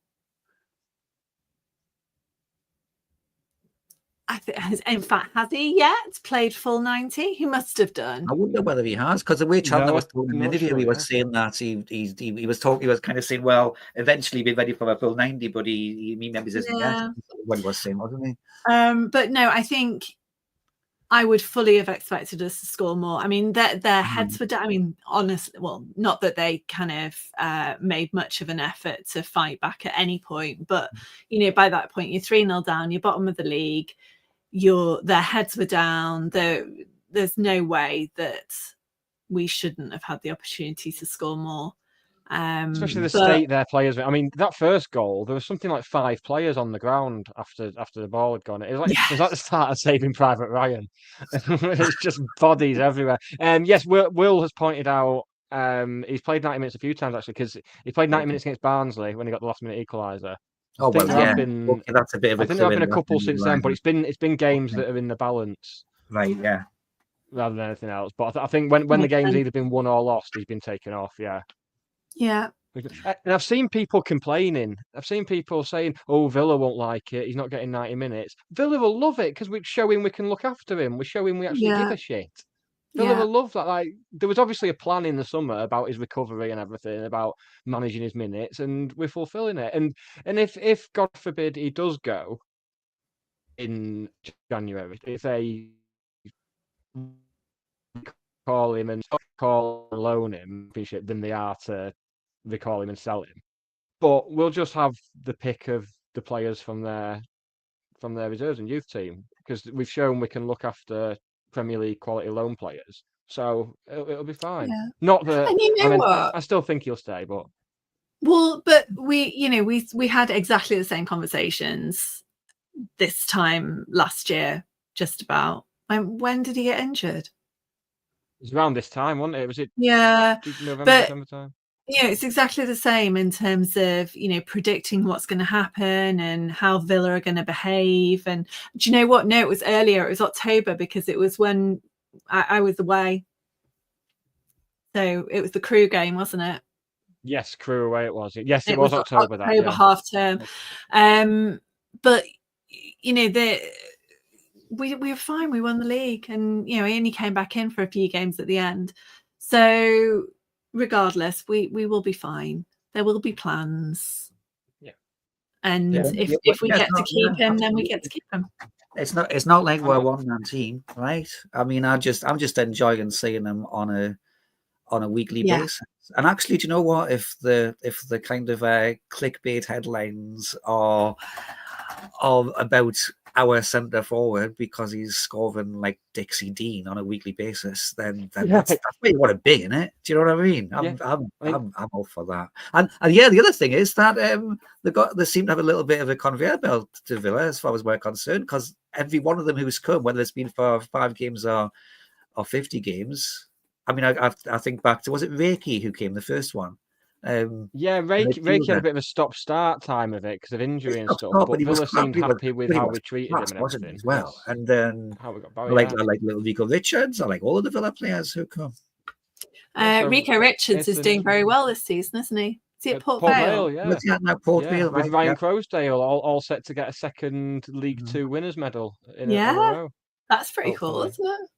in fact, has he yet played full 90? He must have done. I wonder whether he has, because the way Chandler No, was talking in I'm the not interview, sure he he was has. saying that he was talking, he was kind of saying, well, eventually be ready for a full 90, but he remembers isn't yet. Yeah. What he was saying, wasn't he? But no, I think I would fully have expected us to score more. I mean, their heads were down. I mean, honestly, well, not that they kind of made much of an effort to fight back at any point, but you know, by that point, you're 3-0 down, you're bottom of the league, their heads were down. There's no way that we shouldn't have had the opportunity to score more. Especially the state their players. I mean, that first goal, there was something like 5 players on the ground after the ball had gone. It was like the start of Saving Private Ryan. It's just bodies everywhere. Yes, Will has pointed out he's played 90 minutes a few times actually, because he played 90 minutes against Barnsley when he got the last minute equaliser. Oh well, yeah. Okay, that's a bit of a. I think there have been a couple since then, but it's been games that are in the balance. Right. Yeah. Rather than anything else, but I think when the game's either been won or lost, he's been taken off. Yeah. Yeah. And I've seen people complaining. I've seen people saying, "Oh, Villa won't like it. He's not getting 90 minutes." Villa will love it because we're showing we can look after him. We're showing we actually give a shit. Villa will love that. Like, there was obviously a plan in the summer about his recovery and everything, about managing his minutes, and we're fulfilling it. And if God forbid he does go in January, if they call him and loan him, than they are to recall him and sell him. But we'll just have the pick of the players from their reserves and youth team, because we've shown we can look after Premier League quality loan players. So it'll be fine. Yeah. Not that, and you know what? I still think he'll stay, but we had exactly the same conversations this time last year, just about. When did he get injured? It was around this time, wasn't it? Was it? Yeah, November, but December time. Yeah, it's exactly the same in terms of, predicting what's going to happen and how Villa are going to behave. And do you know what? No, it was earlier. It was October, because it was when I was away. So it was the Crew game, wasn't it? Yes, Crew away it was. Yes, it was October. October half term. But we were fine. We won the league, and he only came back in for a few games at the end. So regardless, we will be fine. There will be plans. Yeah. And if we get to keep him, then we get to keep him. It's not like we're one man team, right? I mean, I'm just enjoying seeing them on a weekly basis. And actually, do you know what? If the kind of clickbait headlines are about our centre forward because he's scoring like Dixie Dean on a weekly basis, then that's where you want to be, isn't it? Do you know what I mean? I'm all for that. And the other thing is that they seem to have a little bit of a conveyor belt to Villa as far as we're concerned, because every one of them who's come, whether it's been for 5 games or 50 games. I mean, I think back to, was it Reiki who came the first one? Reiki had a bit of a stop-start time of it because of injury and stuff. But Villa seemed happy with how we treated him and everything as well. And then how we got I like little Rico Richards. I like all of the Villa players who come. Rico Richards is doing very well this season, isn't he? Is he at Port Vale? Port Vale, with Ryan Croasdale all set to get a second League Two winners medal in a row. That's pretty cool, isn't it?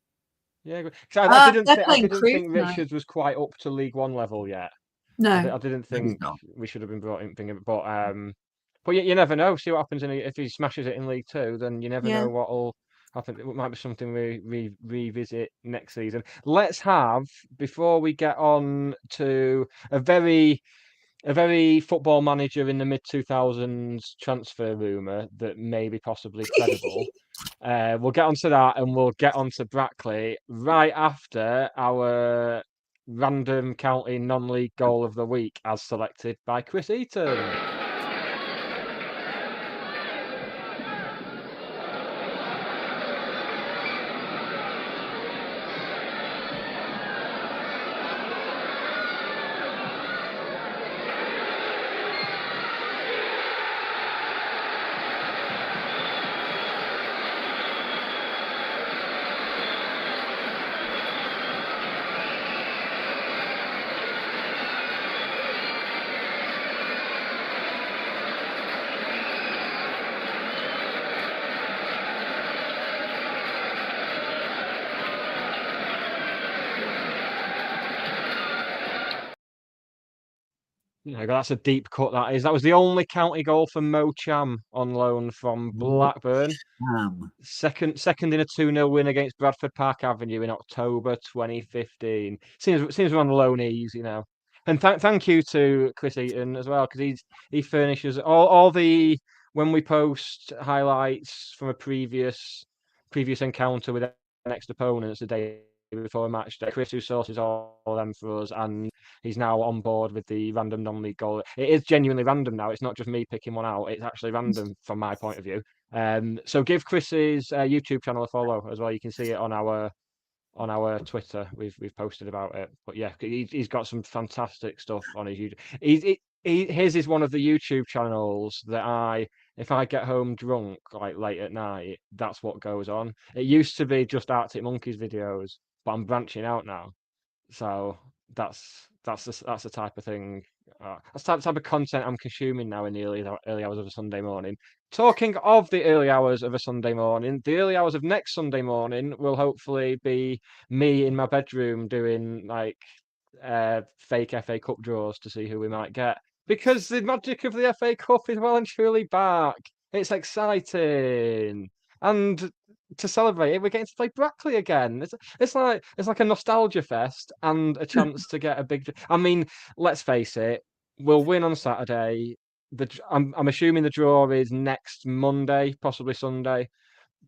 Yeah, I didn't think Richards was quite up to League One level yet. No, I didn't think we should have been brought in. But you never know. See what happens if he smashes it in League Two. Then you never know what will happen. It might be something we revisit next season. Let's have, before we get on to a very football manager in the mid-2000s transfer rumour that may be possibly credible. We'll get onto that, and we'll get onto Brackley right after our random county non-league goal of the week as selected by Chris Eaton. God, that's a deep cut. That is. That was the only county goal for Mo Cham on loan from Blackburn. Second in a 2-0 win against Bradford Park Avenue in October 2015. Seems we're on loan easy now. And thank you to Chris Eaton as well, because he furnishes all the when we post highlights from a previous encounter with next opponents the day before a match day. Chris, who sources all of them for us, and he's now on board with the random non-league goal. It is genuinely random now. It's not just me picking one out. It's actually random from my point of view. So give Chris's YouTube channel a follow as well. You can see it on our Twitter. We've posted about it. But yeah, he's got some fantastic stuff on his YouTube. His is one of the YouTube channels that if I get home drunk like late at night, that's what goes on. It used to be just Arctic Monkeys videos, but I'm branching out now. So that's the type of thing. That's the type of content I'm consuming now in the early hours of a Sunday morning. Talking of the early hours of a Sunday morning, the early hours of next Sunday morning will hopefully be me in my bedroom doing like fake FA Cup draws to see who we might get. Because the magic of the FA Cup is well and truly back. It's exciting. And to celebrate it, we're getting to play Brackley again. It's like a nostalgia fest and a chance to get a big. I mean, let's face it, we'll win on Saturday. I'm assuming the draw is next Monday, possibly Sunday,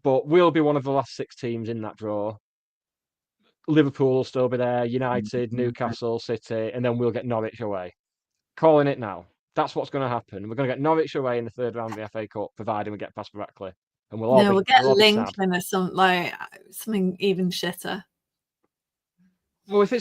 but we'll be one of the last 6 teams in that draw. Liverpool will still be there, United, Newcastle, City, and then we'll get Norwich away. Calling it now. That's what's going to happen. We're going to get Norwich away in the 3rd round of the FA Cup, providing we get past Brackley. And we'll get Lincoln or something even shitter. Well, if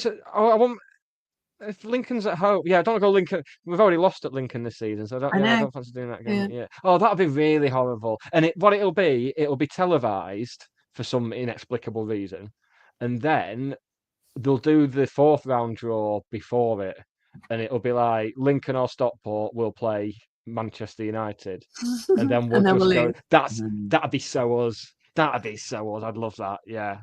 Lincoln's at home, I don't go Lincoln. We've already lost at Lincoln this season, so I don't fancy doing that again. Yeah. Oh, that'd be really horrible. And it'll be televised for some inexplicable reason, and then they'll do the 4th round draw before it, and it'll be like Lincoln or Stockport will play Manchester United, and then we'll go. That'd be so us. That'd be so us. I'd love that. Yeah.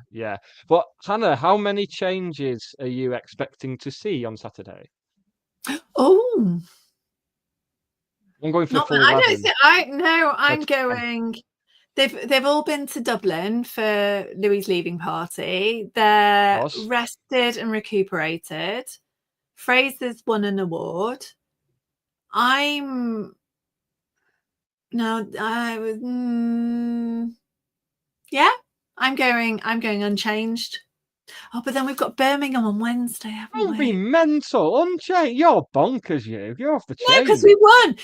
But Hannah, how many changes are you expecting to see on Saturday? Oh, I'm going for full 11. I'm going. They've all been to Dublin for Louie's leaving party. They're rested and recuperated. Fraser's won an award. I'm going unchanged. Oh, but then we've got Birmingham on Wednesday, haven't we? Don't be mental. Unchanged. You're bonkers, you. You're off the chain. No, because we won.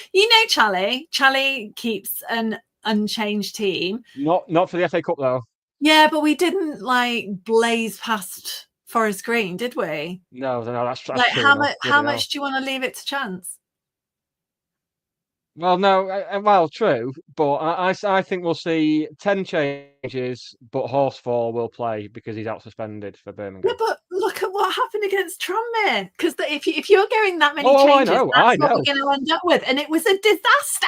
Charlie keeps an unchanged team. Not for the FA Cup though. Yeah, but we didn't blaze past Forest Green, did we? No, that's true. How much do you want to leave it to chance? Well, no, true, but I think we'll see 10 changes, but Horsfall will play because he's out suspended for Birmingham. Yeah, but look at what happened against Tranmere. Because if you're going that many changes, that's what we're going to end up with, and it was a disaster.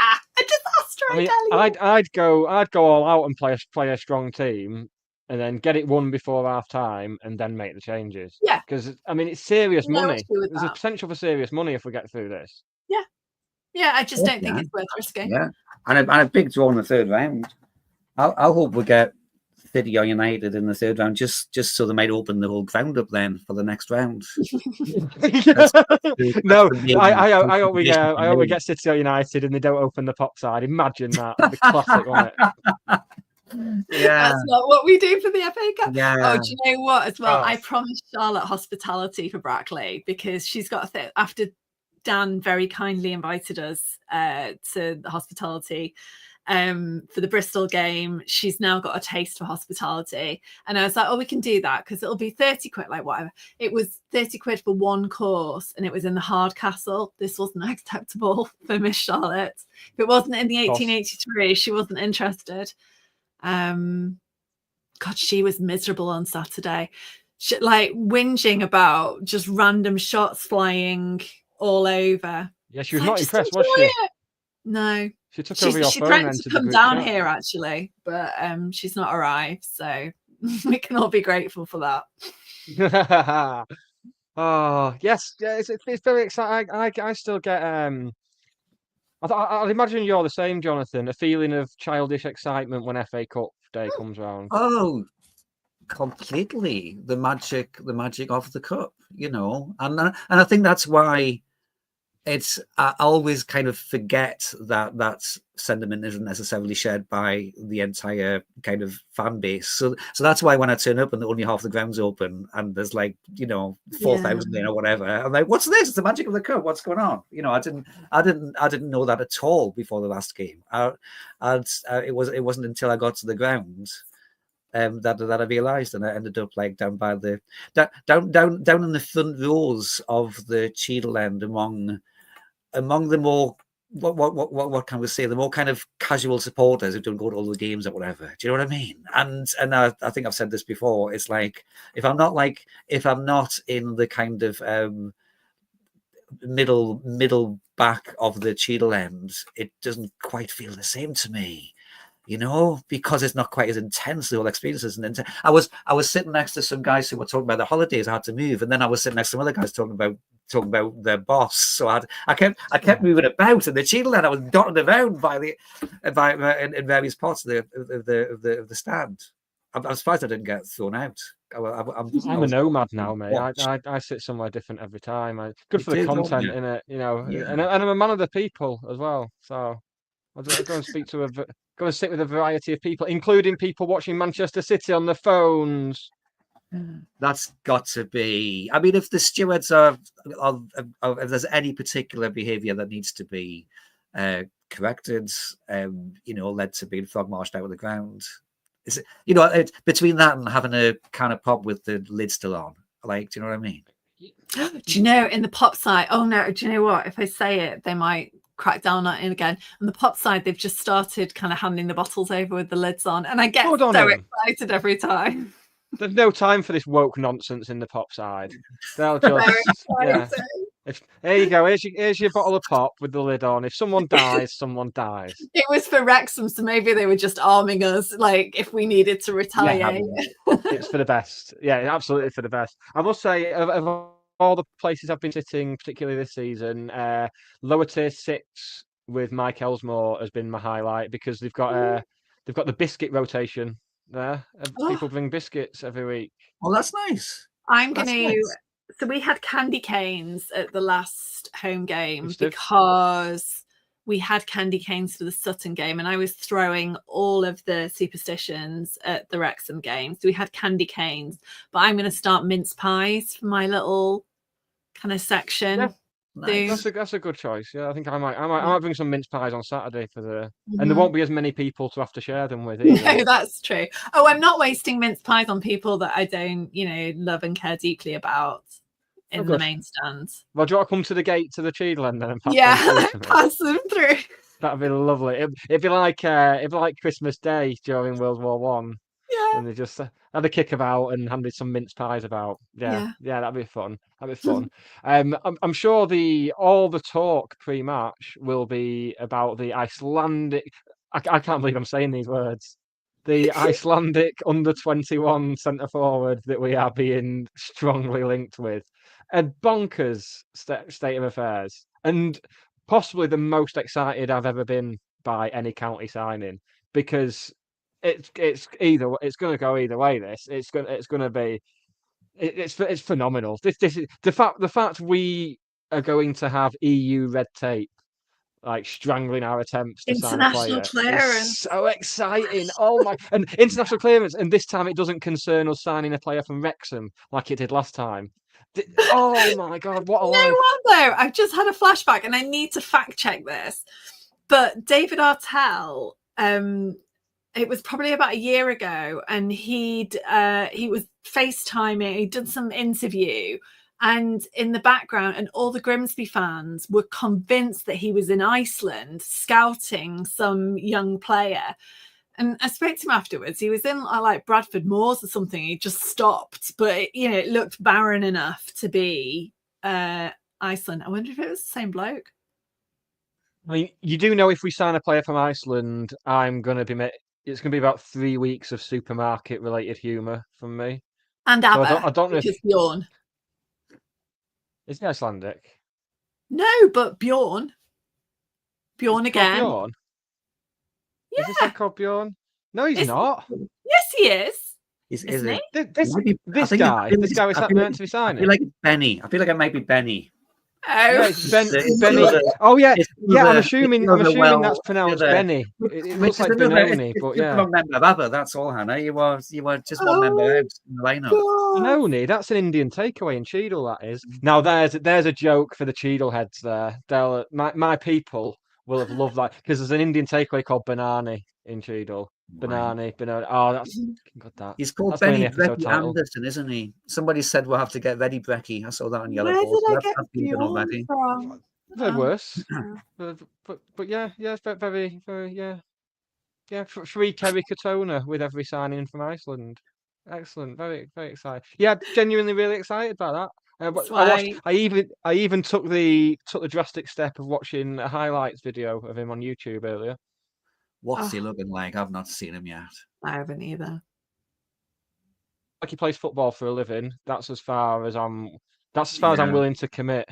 I'd go all out and play a strong team, and then get it won before half time, and then make the changes. Yeah, because it's serious money. There's a potential for serious money if we get through this. Yeah. Yeah, I just don't think it's worth risking. Yeah, and a big draw in the 3rd round. I hope we get City or United in the 3rd round, just so they might open the whole ground up then for the next round. No, I hope we get City or United and they don't open the top side. Imagine that. It'd be classic, wouldn't it? Yeah, that's not what we do for the FA Cup. Yeah. Oh, do you know what? As well, I promised Charlotte hospitality for Brackley because she's got after Dan very kindly invited us to the hospitality for the Bristol game. She's now got a taste for hospitality, and I was like, we can do that because it'll be 30 quid, whatever. It was 30 quid for one course, and it was in the Hardcastle. This wasn't acceptable for Miss Charlotte. If it wasn't in the 1883, she wasn't interested. God, she was miserable on Saturday. She, whinging about just random shots flying all over. Yeah, she was not impressed, was she? No. She took over your phone. She threatened to come down here, actually, but she's not arrived, so we can all be grateful for that. Oh yes, yeah, it's very exciting. I still get I'd imagine you're the same, Jonathan. A feeling of childish excitement when FA Cup day comes round. Oh, completely. The magic of the cup, and I think that's why I always kind of forget that sentiment isn't necessarily shared by the entire kind of fan base. So that's why when I turn up and only half the ground's open and there's 4,000 in or whatever, I'm like, what's this? It's the magic of the cup. What's going on? I didn't know that at all before the last game. It wasn't until I got to the ground that I realised, and I ended up down by the down in the front rows of the Cheadle end among the more what can we say, the more kind of casual supporters who don't go to all the games or whatever. Do you know what I mean? And I think I've said this before. It's like if I'm not in the kind of middle back of the Cheadle end, it doesn't quite feel the same to me. Because it's not quite as intense. The whole experience isn't intense. I was sitting next to some guys who were talking about their holidays, I had to move, and then I was sitting next to some other guys talking about their boss. So I kept moving about, and the Cheadle end I was dotted around in various parts of the stand. I'm surprised I didn't get thrown out. I'm a nomad now, mate. I sit somewhere different every time. Good for the content, innit? Yeah. And I'm a man of the people as well. So I'll go and go and sit with a variety of people, including people watching Manchester City on their phones. That's got to be. I mean, if the stewards if there's any particular behaviour that needs to be corrected, led to being frog marched out of the ground, between that and having a kind of pop with the lid still on, do you know what I mean? Do you know in the pop side? Oh no! Do you know what? If I say it, they might crack down on it again. On the pop side, they've just started kind of handing the bottles over with the lids on, and I get so excited every time. There's no time for this woke nonsense in the pop side. They'll just here you go. Here's your bottle of pop with the lid on. If someone dies, someone dies. It was for Wrexham, so maybe they were just arming us, if we needed to retaliate. Yeah, it's for the best. Yeah, absolutely for the best. I must say, of all the places I've been sitting, particularly this season, lower tier 6 with Mike Ellsmore has been my highlight because they've got the biscuit rotation there. People bring biscuits every week. Oh, that's nice. So we had candy canes at the last home game because we had candy canes for the Sutton game, and I was throwing all of the superstitions at the Wrexham game. So we had candy canes, but I'm going to start mince pies for my little kind of section. Yeah. Nice. That's a good choice. Yeah, I think I might bring some mince pies on Saturday and there won't be as many people to have to share them with either. No, that's true. Oh, I'm not wasting mince pies on people that I don't, love and care deeply about in the main stand. Well, do you want to come to the gate to the Cheadle end then? And pass them through. That'd be lovely. It'd be like Christmas Day during World War One. Yeah. And they just had a kickabout and handed some mince pies about. Yeah, that'd be fun. I'm sure all the talk pre-match will be about the Icelandic. I can't believe I'm saying these words. The Icelandic under-21 centre forward that we are being strongly linked with. A bonkers state of affairs, and possibly the most excited I've ever been by any county signing, because it's going to go either way. It's going to be it's phenomenal. This is the fact we are going to have EU red tape strangling our attempts to sign a player. International clearance. So exciting. Oh my, and international clearance, and this time it doesn't concern us signing a player from Wrexham like it did last time. Oh my god, what a life. You know what though? I've just had a flashback and I need to fact check this. But David Artell, it was probably about a year ago, and he was FaceTiming, he did some interview, and in the background, and all the Grimsby fans were convinced that he was in Iceland scouting some young player. And I spoke to him afterwards. He was in Bradford Moors or something. He just stopped, but it looked barren enough to be Iceland. I wonder if it was the same bloke. I mean, you do know if we sign a player from Iceland, it's going to be about 3 weeks of supermarket related humour from me. And ABBA, I don't know if yawn. Is he Icelandic? No, but Bjorn. Bjorn Is he called again. Bjorn? Yeah. Is this lad called Bjorn? No, he's Is- not. Yes, he is. Is Isn't it? he? This Maybe- I this think it- I guy, feel this like guy it's- was I feel meant like- to be I signing. feel like it's Benny. I feel like it might be Benny. Oh, Yeah, it's Ben, It's Benny. another- Oh yeah, it's yeah. I'm another- assuming. it's I'm another, assuming well, that's pronounced another- Benny. It looks like It's another- Benoni, it's but just yeah. one member of ABBA. That's all, Hannah. You were just one member Oh, out in the lineup. God. Benoni, that's an Indian takeaway in Cheadle. That is. Now there's a joke for the Cheadle heads there. My people will have loved that because there's an Indian takeaway called Banani in Cheadle. Banani. Oh, that's fucking good. He's called That's going in Benny the episode Brecky title. Anderson, isn't he? Somebody said we'll have to get ready Brecky. I saw that on Yellow Where Post. did I That's get been done Bjorn already. from? I've heard worse. Oh. But yeah, very, yeah. Free Kerry Katona with every signing from Iceland. Excellent, very, very excited. Yeah, genuinely really excited about that. But That's I watched. why- I even took the drastic step of watching a highlights video of him on YouTube earlier. What's he Oh. looking like? I've not seen him yet. I haven't either. Like he plays football for a living. That's as far as I'm. That's as far as I'm Yeah. willing to commit.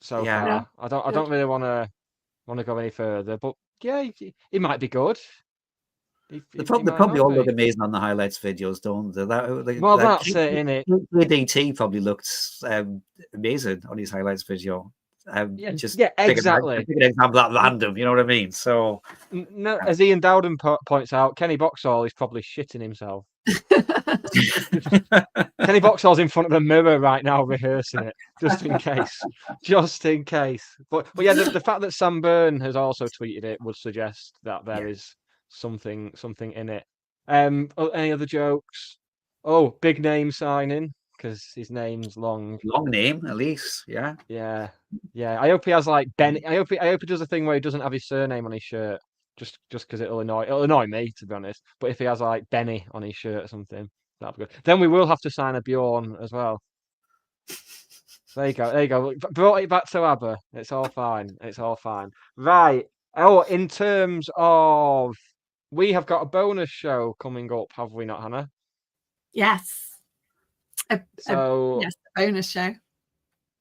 So Yeah. far, Yeah, I don't good. really want to go any further. But yeah, he might be good. He They might probably not all be. look amazing on the highlights videos, don't they? Well, that's it, innit? KDT probably looked amazing on his highlights video. Yeah, Just yeah, pick exactly. Pick an example at random, you know what I mean? So No, as Ian Dowden points out, Kenny Boxall is probably shitting himself. Kenny Boxall's in front of the mirror right now rehearsing it, just in case. Just in case. But yeah, the fact that Sam Byrne has also tweeted it would suggest that there is something in it. Any other jokes? Oh, big name signing, because his name's long. long name, at least, yeah. Yeah. I hope he has like Ben. I hope he does a thing where he doesn't have his surname on his shirt, just because it'll annoy me, to be honest. But if he has like Benny on his shirt or something, that'd be good. Then we will have to sign a Bjorn as well. There you go. Brought it back to ABBA. It's all fine. Right. Oh, in terms of, we have got a bonus show coming up, have we not, Hannah? Yes. So Yes, a bonus show.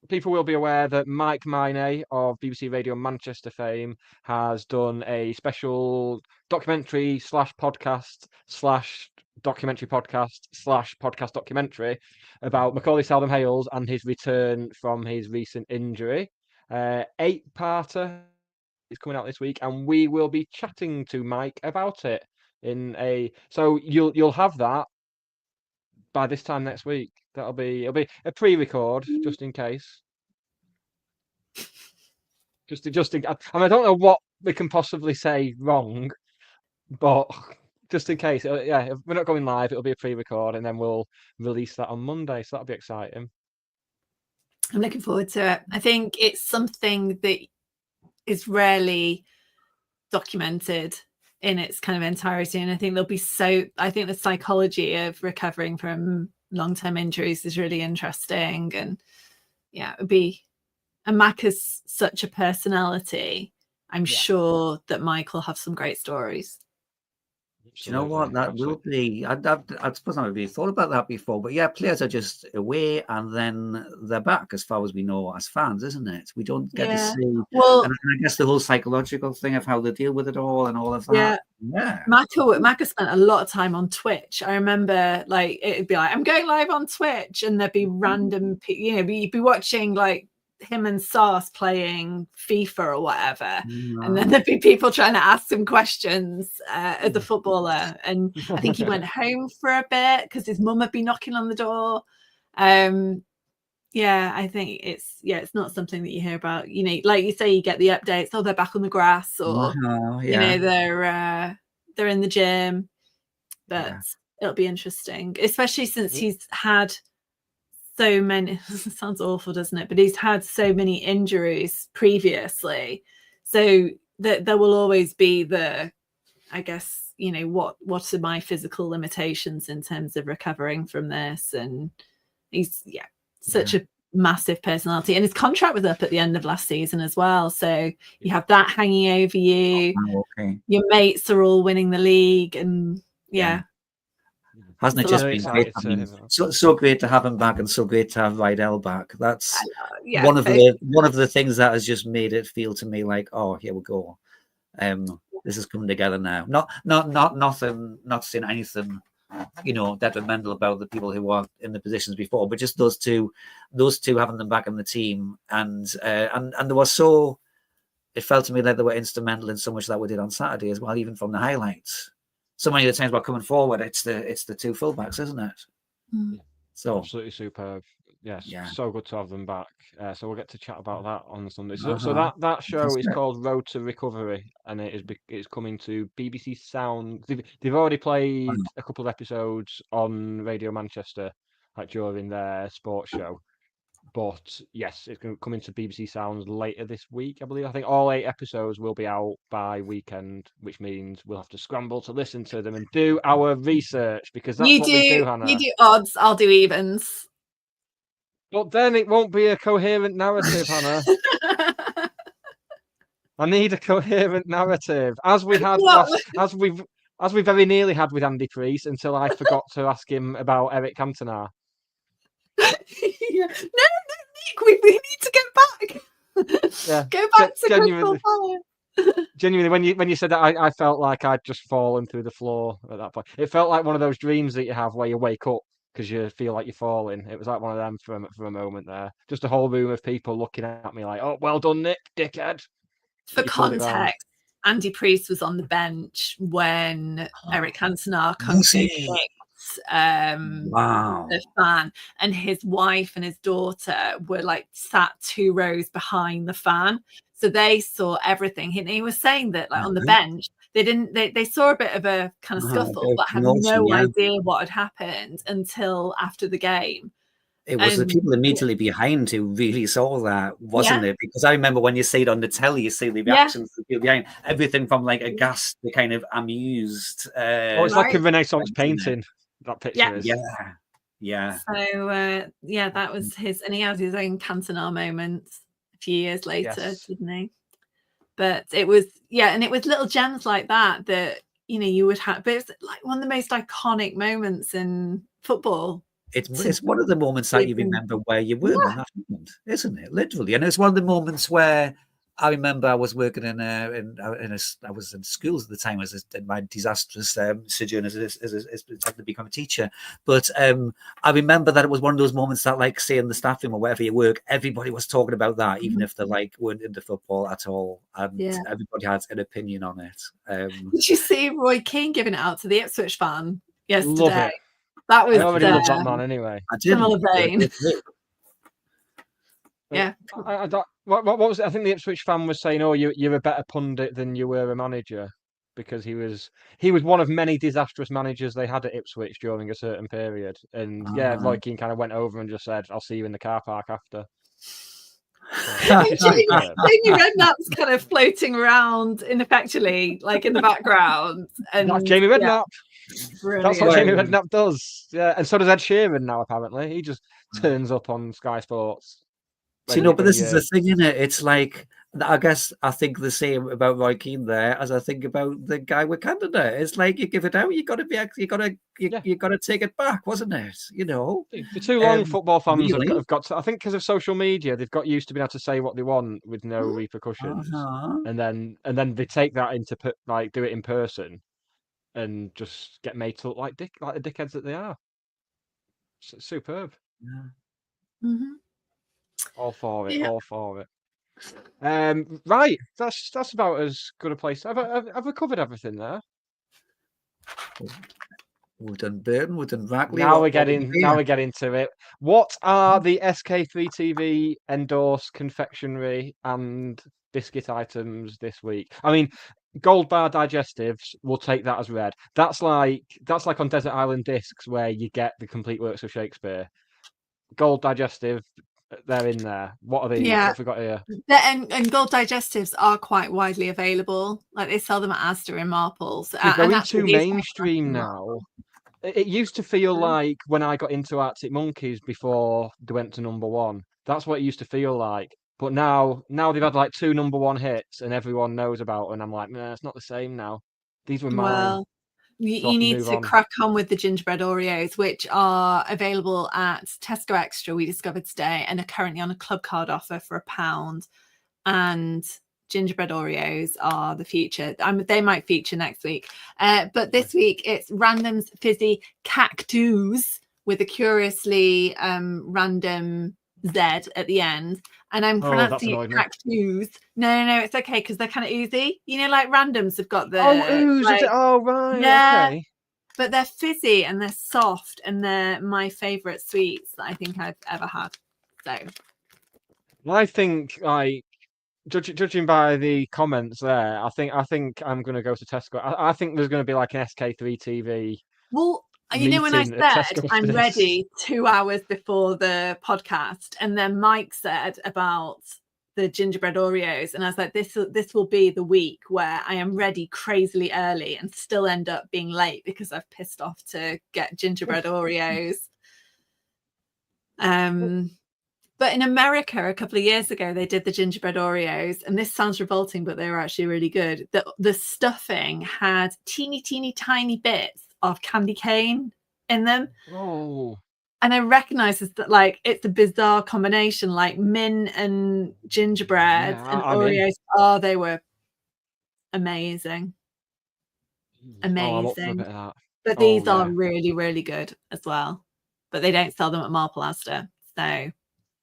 people will be aware that Mike Miney of BBC Radio Manchester fame has done a special documentary / podcast / documentary podcast / podcast documentary about Macaulay Southern Hales and his return from his recent injury. 8-parter is coming out this week, and we will be chatting to Mike about it so you'll have that by this time next week. It'll be a pre-record just in case. And I don't know what we can possibly say wrong, but just in case, if we're not going live, it'll be a pre-record, and then we'll release that on Monday. So that'll be exciting. I'm looking forward to it. I think it's something that is rarely documented in its kind of entirety, and I think I think the psychology of recovering from long-term injuries is really interesting, and yeah, it would be. And Mac is such a personality. I'm sure that Mike will have some great stories. Do you know what? That will be. I suppose I've never really thought about that before. But yeah, players are just away and then they're back, as far as we know, as fans, isn't it? We don't get to see. Well, and I guess the whole psychological thing of how they deal with it all and all of that. Yeah. Mac has spent a lot of time on Twitch. I remember, like, it'd be like, I'm going live on Twitch, and there'd be random, you'd be watching like him and Sars playing FIFA or whatever, and then there'd be people trying to ask him questions as a footballer. And I think he went home for a bit because his mum had been knocking on the door. I think it's not something that you hear about. You know, like you say, you get the updates. Oh, they're back on the grass, or you know, they're in the gym. But it'll be interesting, especially since he's had so many. Sounds awful, doesn't it? But he's had so many injuries previously, so that there will always be I guess, you know, what are my physical limitations in terms of recovering from this? And he's such a massive personality, and his contract was up at the end of last season as well, so you have that hanging over you. Your mates are all winning the league, and Hasn't it It's a just lot been of great? excited I to mean, hear that. so great to have him back, and so great to have Rydell back. That's yeah, one of the things that has just made it feel to me like, oh, here we go. This is coming together now. Not saying anything, detrimental about the people who were in the positions before, but just those two having them back in the team, and they were so. It felt to me like they were instrumental in so much that we did on Saturday as well, even from the highlights. So many of the times we're coming forward, it's the two fullbacks, isn't it? Mm. So Absolutely superb. Yes, yeah. so good to have them back. So we'll get to chat about that on Sunday. So Uh-huh. that show is Fantastic. called Road to Recovery, and it's coming to BBC Sound. They've already played a couple of episodes on Radio Manchester, like during their sports show. But yes, it's going to come into BBC Sounds later this week, I believe. I think all 8 episodes will be out by weekend, which means we'll have to scramble to listen to them and do our research, because that's what we do, Hannah. You do odds, I'll do evens. But then it won't be a coherent narrative, Hannah. I need a coherent narrative, as we had as we very nearly had with Andy Priest, until I forgot to ask him about Eric Cantona. Yeah. No, Nick, we need to get back. Yeah, Go back to genuinely. Crystal Palace. Genuinely, when you said that, I felt like I'd just fallen through the floor at that point. It felt like one of those dreams that you have where you wake up because you feel like you're falling. It was like one of them for a moment there. Just a whole room of people looking at me like, "Oh, well done, Nick, dickhead." For context, Andy Priest was on the bench when Eric Cantona kicked the fan, and his wife and his daughter were like sat 2 rows behind the fan, so they saw everything. He was saying that like on the bench they saw a bit of a kind of scuffle, but had no idea what had happened until after the game. It was the people immediately behind who really saw that, wasn't it? Because I remember when you see it on the telly, you see the reactions of the people behind, everything from like aghast to kind of amused. It's like a Renaissance painting. That picture is. Yeah. So that was his, and he had his own Cantona moment a few years later, didn't he? But it was and it was little gems like that you would have. But it's like one of the most iconic moments in football. It's one of the moments that you remember where you were when that happened, isn't it? Literally, and it's one of the moments where I remember I was working I was in schools at the time as in my disastrous sojourn as to become a teacher. But I remember that it was one of those moments that, like, say in the staff room or wherever you work, everybody was talking about that, even if they like weren't into football at all, and everybody had an opinion on it. Did you see Roy Keane giving it out to the Ipswich fan yesterday? Love it. That was I already love that man anyway. I did. Similar vein. Yeah. What was it? I think the Ipswich fan was saying, "Oh, you're a better pundit than you were a manager," because he was one of many disastrous managers they had at Ipswich during a certain period. And Roy Keane kind of went over and just said, "I'll see you in the car park after." Jamie Redknapp's kind of floating around ineffectually, like in the background. And that's Jamie Redknapp. Brilliant. That's what Jamie Redknapp does. Yeah, and so does Ed Sheeran now. Apparently, he just turns up on Sky Sports. But this is the thing, isn't it? It's like, I think the same about Roy Keane there as I think about the guy with Canada. It's like, you give it out, you got to take it back, wasn't it? For too long, football fans have got to, I think, because of social media, they've got used to being able to say what they want with no repercussions, and then they take that into do it in person, and just get made to look like the dickheads that they are. Superb. Yeah. Mm-hmm. All for it. All for it. Right. That's about as good a place. Have we covered everything there? We've done Burton, we've done Rackley. Now we're getting to it. What are the SK3 TV endorsed confectionery and biscuit items this week? I mean, Gold Bar Digestives, we'll take that as read. That's like on Desert Island Discs where you get the complete works of Shakespeare. Gold Digestive, they're in there. What are they? Yeah, what have we got here? And Gold Digestives are quite widely available. Like, they sell them at Asda in Marples. They're going too mainstream now. It used to feel like when I got into Arctic Monkeys before they went to #1. That's what it used to feel like. But now they've had like 2 #1 hits and everyone knows about them. And I'm like, nah, it's not the same now. These were mine. Well, You need to crack on with the gingerbread Oreos, which are available at Tesco Extra, we discovered today, and are currently on a club card offer for £1. And gingerbread Oreos are the future. They might feature next week. But this week, it's Random's Fizzy Cactus with a curiously random Z at the end. And I'm pronouncing it cactus. No, it's okay because they're kind of oozy. You know, like randoms have got the ooze. like, right. yeah, okay. But they're fizzy and they're soft and they're my favourite sweets that I think I've ever had. So I think like judging by the comments there, I think I'm going to go to Tesco. I think there's going to be like an SK3 TV. Well, you know, when I said I'm ready 2 hours before the podcast, and then Mike said about the gingerbread Oreos, and I was like, this will be the week where I am ready crazily early and still end up being late because I've pissed off to get gingerbread Oreos. But in America, a couple of years ago, they did the gingerbread Oreos, and this sounds revolting, but they were actually really good. The stuffing had teeny, teeny, tiny bits of candy cane in them. Oh. And I recognize that like it's a bizarre combination, like mint and gingerbread and Oreos. Oh, they were amazing. Amazing. I'm up for a bit of that. But these are really, really good as well. But they don't sell them at Marple Astor. So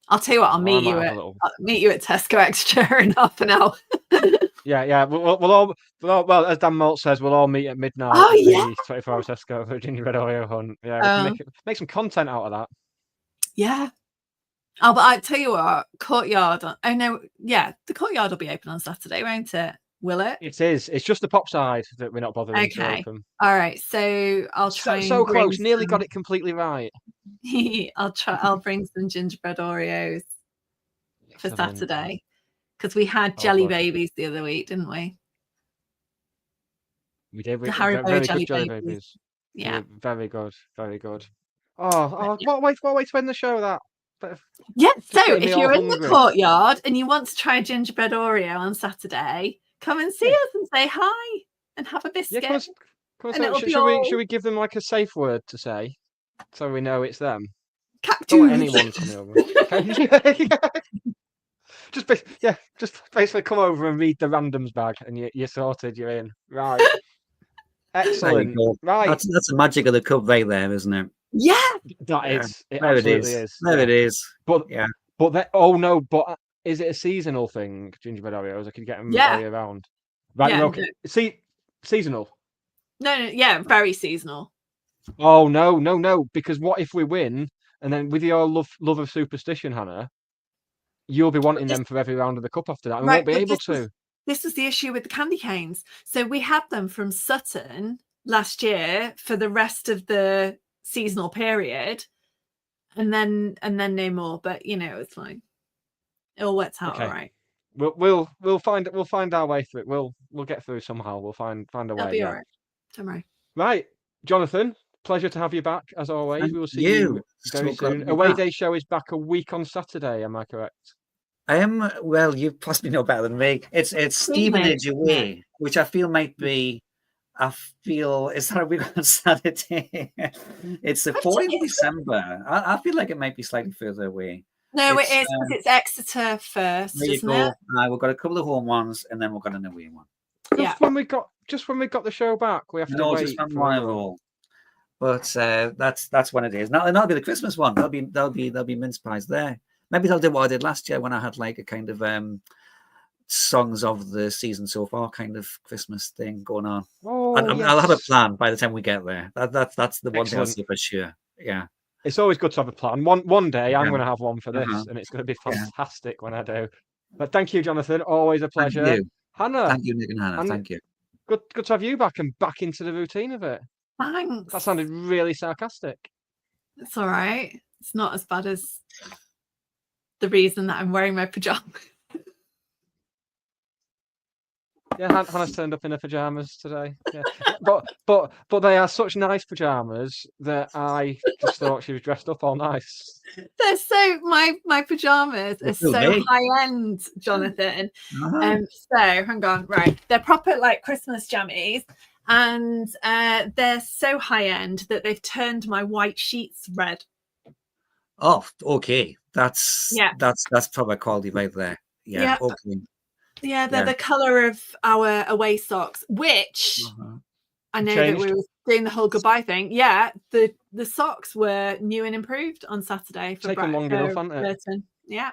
I'll tell you what, I'll meet you at Tesco Extra in half an hour. Yeah. We'll all, as Dan Malt says, we'll all meet at midnight. Oh, at yeah. the 24-hour Tesco for gingerbread Oreo hunt. Yeah, we can make some content out of that. Yeah. Oh, but I tell you what, Courtyard. The Courtyard will be open on Saturday, won't it? Will it? It is. It's just the pop side that we're not bothering to open. All right. So I'll try. So close. Nearly got it completely right. I'll bring some gingerbread Oreos for Saturday because we had jelly babies the other week, didn't we? We did. The Haribo jelly babies. Yeah. Very good. Very good. Oh, what way to end the show that. Yeah, so if you're in the Courtyard and you want to try a gingerbread Oreo on Saturday, come and see us and say hi and have a biscuit. Yeah, should we give them like a safe word to say so we know it's them? Cactus. Anyone coming over. Just basically come over and read the randoms bag and you're sorted, you're in. Right. Excellent. Right. That's the magic of the cup right there, isn't it? Yeah. That is. It there absolutely it is. There it is. But is it a seasonal thing, gingerbread Oreos? I could get them all year round. Right, yeah, okay. Seasonal. No, very seasonal. Oh no, because what if we win and then with your love of superstition, Hannah, you'll be wanting them for every round of the cup after that and we won't be able to. This was the issue with the candy canes. So we had them from Sutton last year for the rest of the seasonal period, and then no more. But it's fine. It all works out all right. We'll find our way through it. We'll get through somehow. We'll find a way. It'll be all right. Don't worry. Right, Jonathan. Pleasure to have you back as always. We will see you very soon. Away Day show is back a week on Saturday. Am I correct? I am. Well, you possibly know better than me. It's Stevenage away, which I feel might be. It's not a week on Saturday. It's the 4th of December. I feel like it might be slightly further away. No, it is. It's Exeter first, isn't it? We've got a couple of home ones, and then we've got an away one. Just when we got the show back, we have to wait. Just for but that's when it is. Now, and that'll be the Christmas one. There'll be mince pies there. Maybe they'll do what I did last year when I had like a kind of songs of the season so far kind of Christmas thing going on. I'll have a plan by the time we get there. That's the one thing I'll say for sure. Yeah. It's always good to have a plan. One day I'm going to have one for this, and it's going to be fantastic when I do. But thank you, Jonathan. Always a pleasure. Thank you. Hannah. Thank you, Nick and Hannah. Thank you. Good to have you back and back into the routine of it. Thanks. That sounded really sarcastic. It's all right. It's not as bad as the reason that I'm wearing my pajamas. Yeah, Hannah's turned up in her pajamas today. Yeah. but they are such nice pajamas that I just thought she was dressed up all nice. They're so my pajamas are so high end, Jonathan. So hang on, right? They're proper like Christmas jammies, and they're so high end that they've turned my white sheets red. Oh, okay. That's Yeah. that's proper quality right there. Yeah. Yeah. Okay. Yeah, they're Yeah. the colour of our away socks, which I know that we Changed. were doing the whole goodbye thing. Yeah, the socks were new and improved on Saturday for Taken long enough, hasn't it? Burton. Yeah.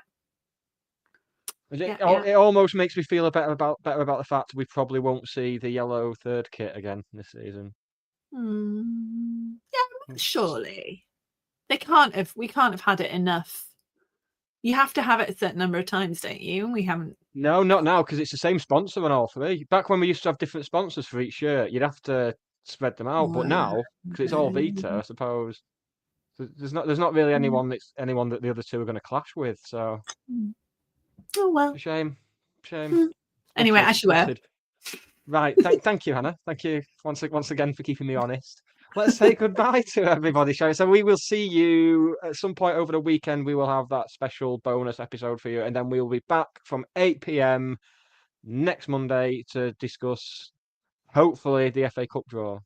It almost makes me feel better about the fact we probably won't see the yellow third kit again this season. Yeah, surely we can't have had it enough. You have to have it a certain number of times, don't you? And we haven't. No, not now, because it's the same sponsor on all three. Back when we used to have different sponsors for each shirt, you'd have to spread them out. But now, because it's all Vita, I suppose, there's not really anyone that the other two are going to clash with. So, Oh well. Shame. Anyway, as you were. Right. Thank you, Hannah. Thank you once again for keeping me honest. Let's say goodbye to everybody, shall we? So we will see you at some point over the weekend. We will have that special bonus episode for you, and then we will be back from 8 p.m. next Monday to discuss, hopefully, the FA Cup draw,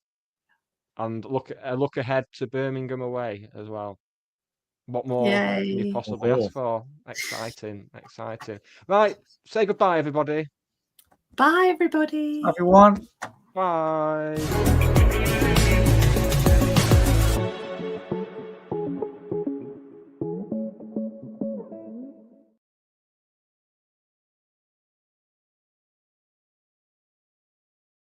and look ahead to Birmingham away as well. What more can you possibly ask for? Exciting. Right, say goodbye, everybody. Bye, everybody. Everyone. Bye.